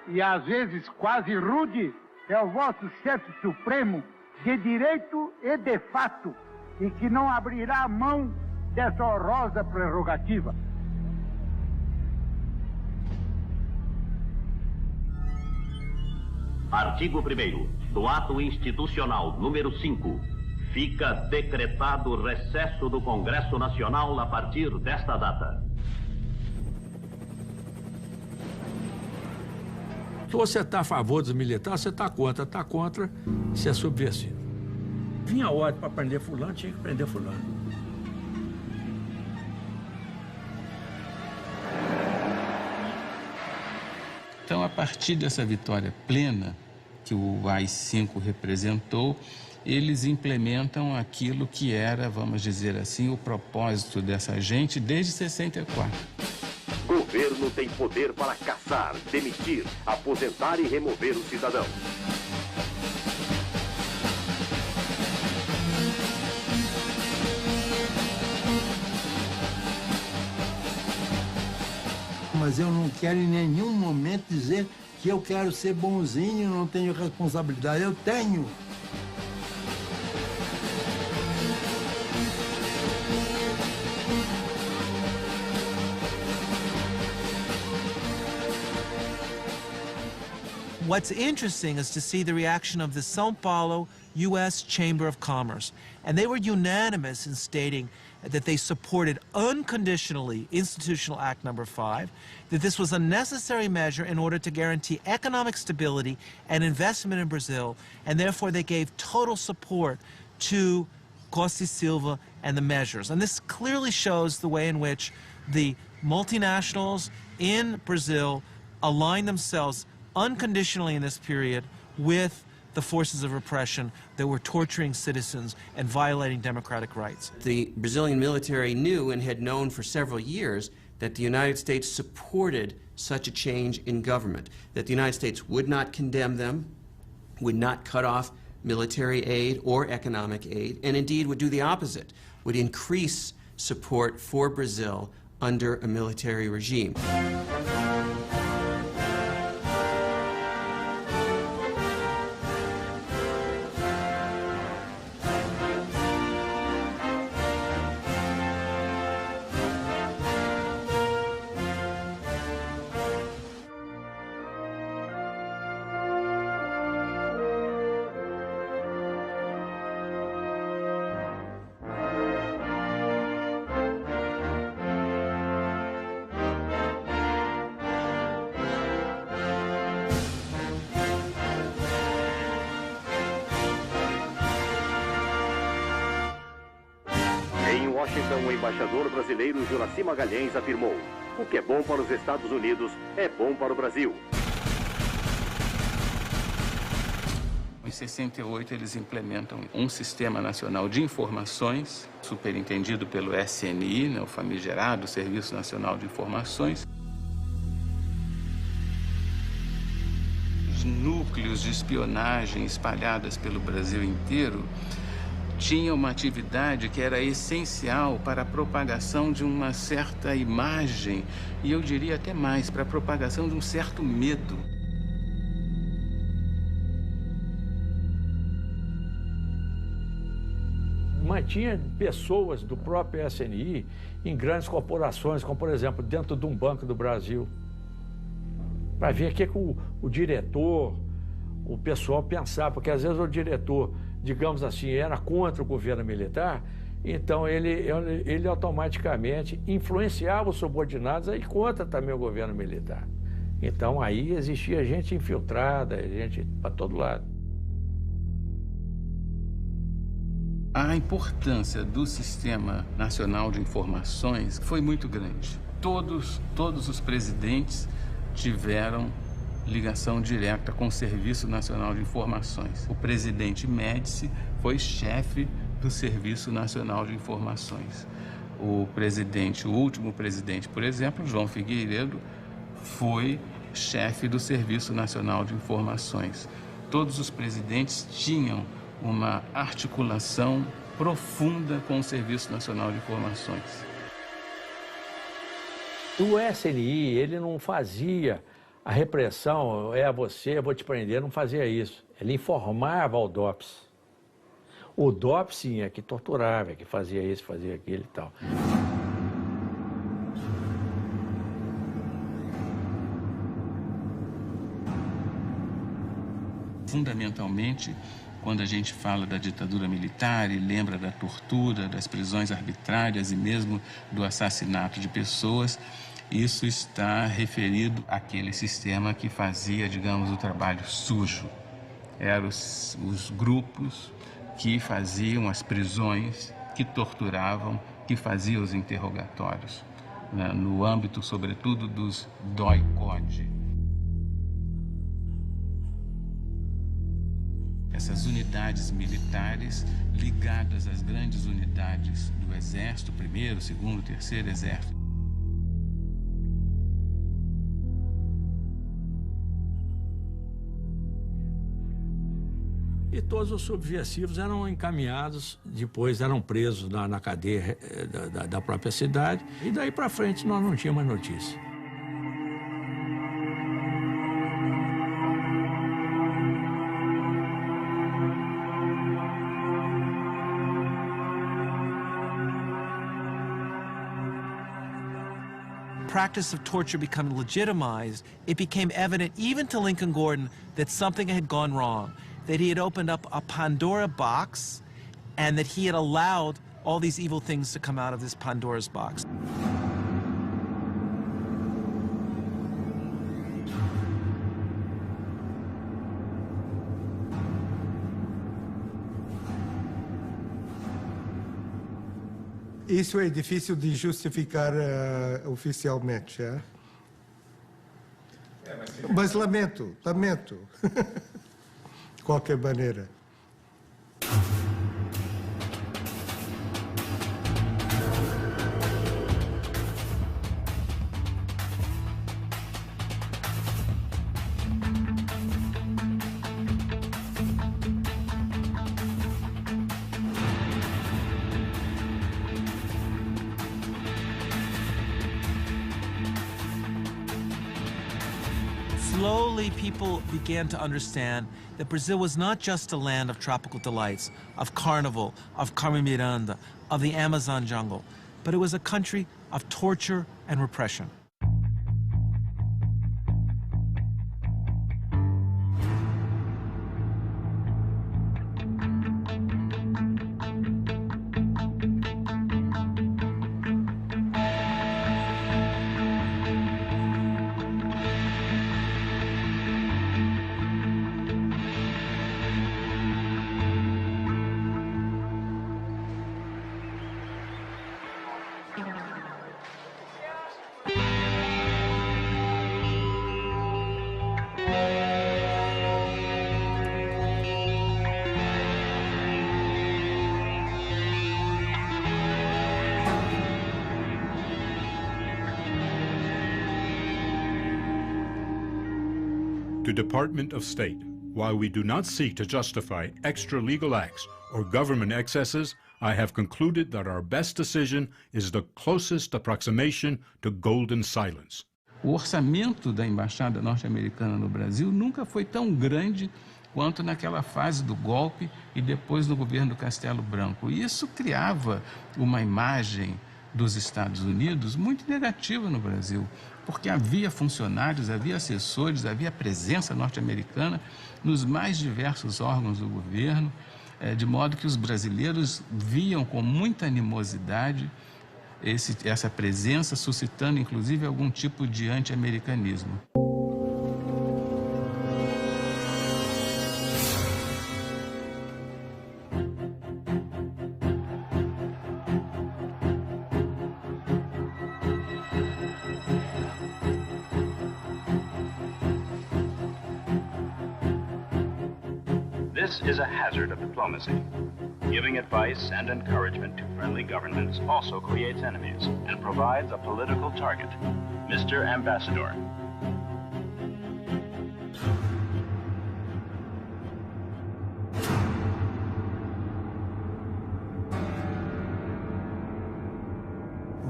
e às vezes quase rude é o vosso chefe supremo de direito e de fato, e que não abrirá mão dessa honrosa prerrogativa. Artigo 1º do Ato Institucional número 5. Fica decretado recesso do Congresso Nacional a partir desta data. Se você está a favor dos militares, você está contra, você é subversivo. Vinha a ordem para prender fulano, tinha que prender fulano. Então, a partir dessa vitória plena que o AI-5 representou, eles implementam aquilo que era, vamos dizer assim, o propósito dessa gente desde 64. Governo tem poder para caçar, demitir, aposentar e remover o cidadão. Mas eu não quero em nenhum momento dizer que eu quero ser bonzinho, não tenho responsabilidade. Eu tenho. What's interesting is to see the reaction of the São Paulo U.S. Chamber of Commerce. And they were unanimous in stating that they supported unconditionally Institutional Act Number 5, that this was a necessary measure in order to guarantee economic stability and investment in Brazil, and therefore they gave total support to Costa e Silva and the measures. And this clearly shows the way in which the multinationals in Brazil aligned themselves unconditionally in this period with the forces of repression that were torturing citizens and violating democratic rights. The Brazilian military knew and had known for several years that the United States supported such a change in government, that the United States would not condemn them, would not cut off military aid or economic aid, and indeed would do the opposite, would increase support for Brazil under a military regime. Em Washington, o embaixador brasileiro Juraci Magalhães afirmou: o que é bom para os Estados Unidos é bom para o Brasil. Em 68, eles implementam um sistema nacional de informações, superintendido pelo SNI, né, o famigerado Serviço Nacional de Informações. Os núcleos de espionagem espalhados pelo Brasil inteiro tinham uma atividade que era essencial para a propagação de uma certa imagem, e eu diria até mais, para a propagação de um certo medo. Mantinha pessoas do próprio SNI em grandes corporações, como, por exemplo, dentro de um banco do Brasil, para ver o que o diretor, o pessoal pensava, porque às vezes o diretor, digamos assim, era contra o governo militar, então ele automaticamente influenciava os subordinados a ir contra também o governo militar. Então aí existia gente infiltrada, gente para todo lado. A importância do Sistema Nacional de Informações foi muito grande. Todos os presidentes tiveram ligação direta com o Serviço Nacional de Informações. O presidente Médici foi chefe do Serviço Nacional de Informações. O último presidente, por exemplo, João Figueiredo, foi chefe do Serviço Nacional de Informações. Todos os presidentes tinham uma articulação profunda com o Serviço Nacional de Informações. O SNI, ele não fazia a repressão, você, eu vou te prender, não fazia isso. Ele informava ao DOPS. O DOPS, sim, é que torturava, é que fazia isso, fazia aquilo e tal. Fundamentalmente, quando a gente fala da ditadura militar e lembra da tortura, das prisões arbitrárias e mesmo do assassinato de pessoas, isso está referido àquele sistema que fazia, digamos, o trabalho sujo. Eram os grupos que faziam as prisões, que torturavam, que faziam os interrogatórios, né, no âmbito, sobretudo, dos doi-code. Essas unidades militares ligadas às grandes unidades do Exército, 1º, 2º, 3º Exército. E todos os subversivos eram encaminhados, depois eram presos na cadeia da própria cidade, e daí para frente nós não tínhamos mais notícia. Practice of torture becoming legitimized, it became evident even to Lincoln Gordon that something had gone wrong, that he had opened up a Pandora box and that he had allowed all these evil things to come out of this Pandora's box. Isso é difícil de justificar oficialmente, é? Mas lamento. qualquer maneira. Slowly, people began to understand that Brazil was not just a land of tropical delights, of carnival, of Carmen Miranda, of the Amazon jungle, but it was a country of torture and repression. To Department of State, while we do not seek to justify extra legal acts or government excesses, I have concluded that our best decision is the closest approximation to golden silence. O orçamento da Embaixada norte-americana no Brasil nunca foi tão grande quanto naquela fase do golpe e depois no governo Castelo Branco. E isso criava uma imagem dos Estados Unidos muito negativa no Brasil, porque havia funcionários, havia assessores, havia presença norte-americana nos mais diversos órgãos do governo, de modo que os brasileiros viam com muita animosidade essa presença, suscitando inclusive algum tipo de anti-americanismo. This is a hazard of diplomacy. Giving advice and encouragement to friendly governments also creates enemies and provides a political target. Mr. Ambassador.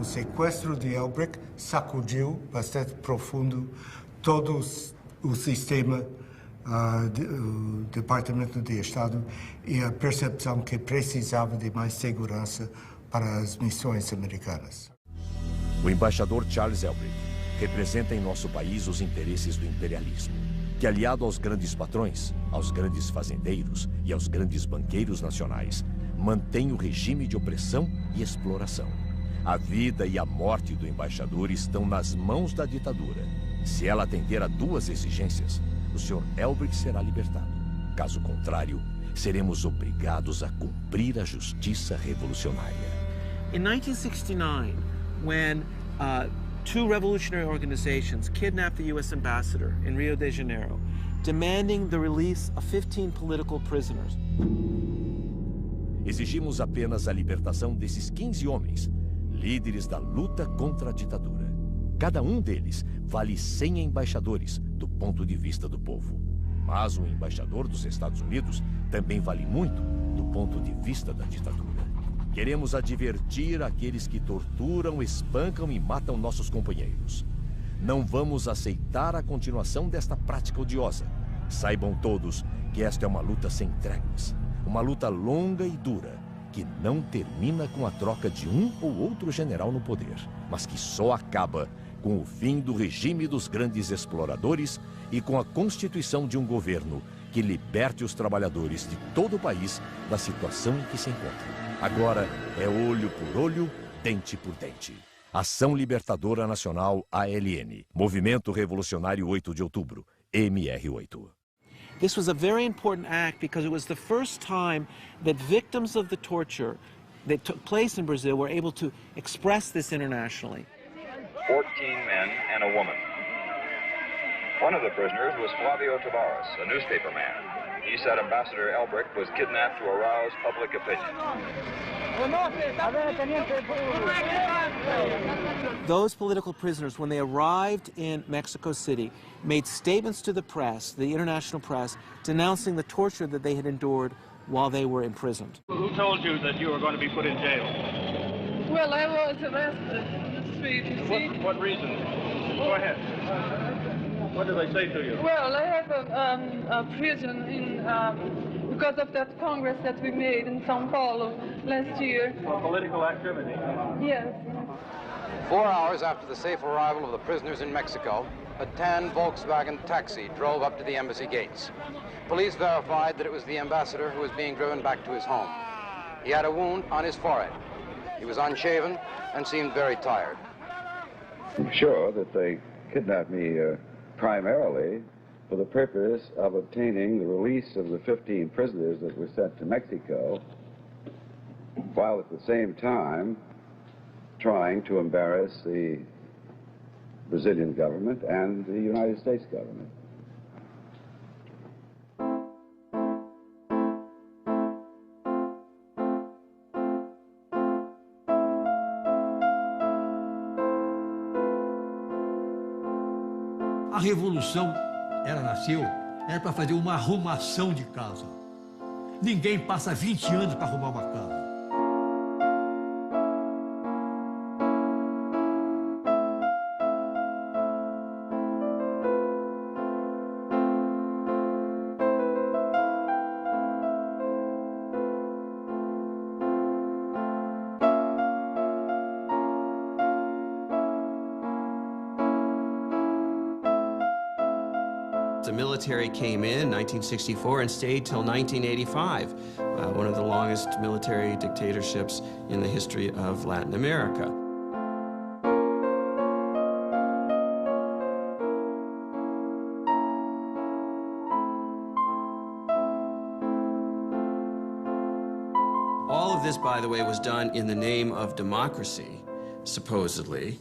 O sequestro de Elbrick sacudiu bastante profundo todo o sistema do Departamento de Estado e a percepção que precisava de mais segurança para as missões americanas. O embaixador Charles Elbrick representa em nosso país os interesses do imperialismo, que aliado aos grandes patrões, aos grandes fazendeiros e aos grandes banqueiros nacionais, mantém o regime de opressão e exploração. A vida e a morte do embaixador estão nas mãos da ditadura. Se ela atender a duas exigências, o Sr. Elbrick será libertado. Caso contrário, seremos obrigados a cumprir a justiça revolucionária. In 1969, when two revolutionary organizations kidnapped the U.S. ambassador in Rio de Janeiro, demanding the release of 15 political prisoners. Exigimos apenas a libertação desses 15 homens, líderes da luta contra a ditadura. Cada um deles vale 100 embaixadores do ponto de vista do povo. Mas um embaixador dos Estados Unidos também vale muito do ponto de vista da ditadura. Queremos advertir aqueles que torturam, espancam e matam nossos companheiros. Não vamos aceitar a continuação desta prática odiosa. Saibam todos que esta é uma luta sem tréguas. Uma luta longa e dura, que não termina com a troca de um ou outro general no poder, mas que só acaba com o fim do regime dos grandes exploradores e com a constituição de um governo que liberte os trabalhadores de todo o país da situação em que se encontram. Agora é olho por olho, dente por dente. Ação Libertadora Nacional ALN, Movimento Revolucionário 8 de Outubro, MR8. This was a very important act because it was the first time that victims of the torture that took place in Brazil were able to express this internationally. 14 men and a woman. One of the prisoners was Flavio Tavares, a newspaper man. He said Ambassador Elbrick was kidnapped to arouse public opinion. Those political prisoners, when they arrived in Mexico City, made statements to the press, the international press, denouncing the torture that they had endured while they were imprisoned. Who told you that you were going to be put in jail? Well, I was arrested in the street, you see. What reason? Go ahead. What did they say to you? Well, I have a prison in, because of that Congress that we made in São Paulo last year. For political activity? Yes. 4 hours after the safe arrival of the prisoners in Mexico, a tan Volkswagen taxi drove up to the embassy gates. Police verified that it was the ambassador who was being driven back to his home. He had a wound on his forehead. He was unshaven and seemed very tired. I'm sure that they kidnapped me primarily for the purpose of obtaining the release of the 15 prisoners that were sent to Mexico, while at the same time trying to embarrass the Brazilian government and the United States government. A revolução, ela nasceu, era para fazer uma arrumação de casa. Ninguém passa 20 anos para arrumar uma casa. The military came in 1964 and stayed till 1985, one of the longest military dictatorships in the history of Latin America. All of this, by the way, was done in the name of democracy, supposedly.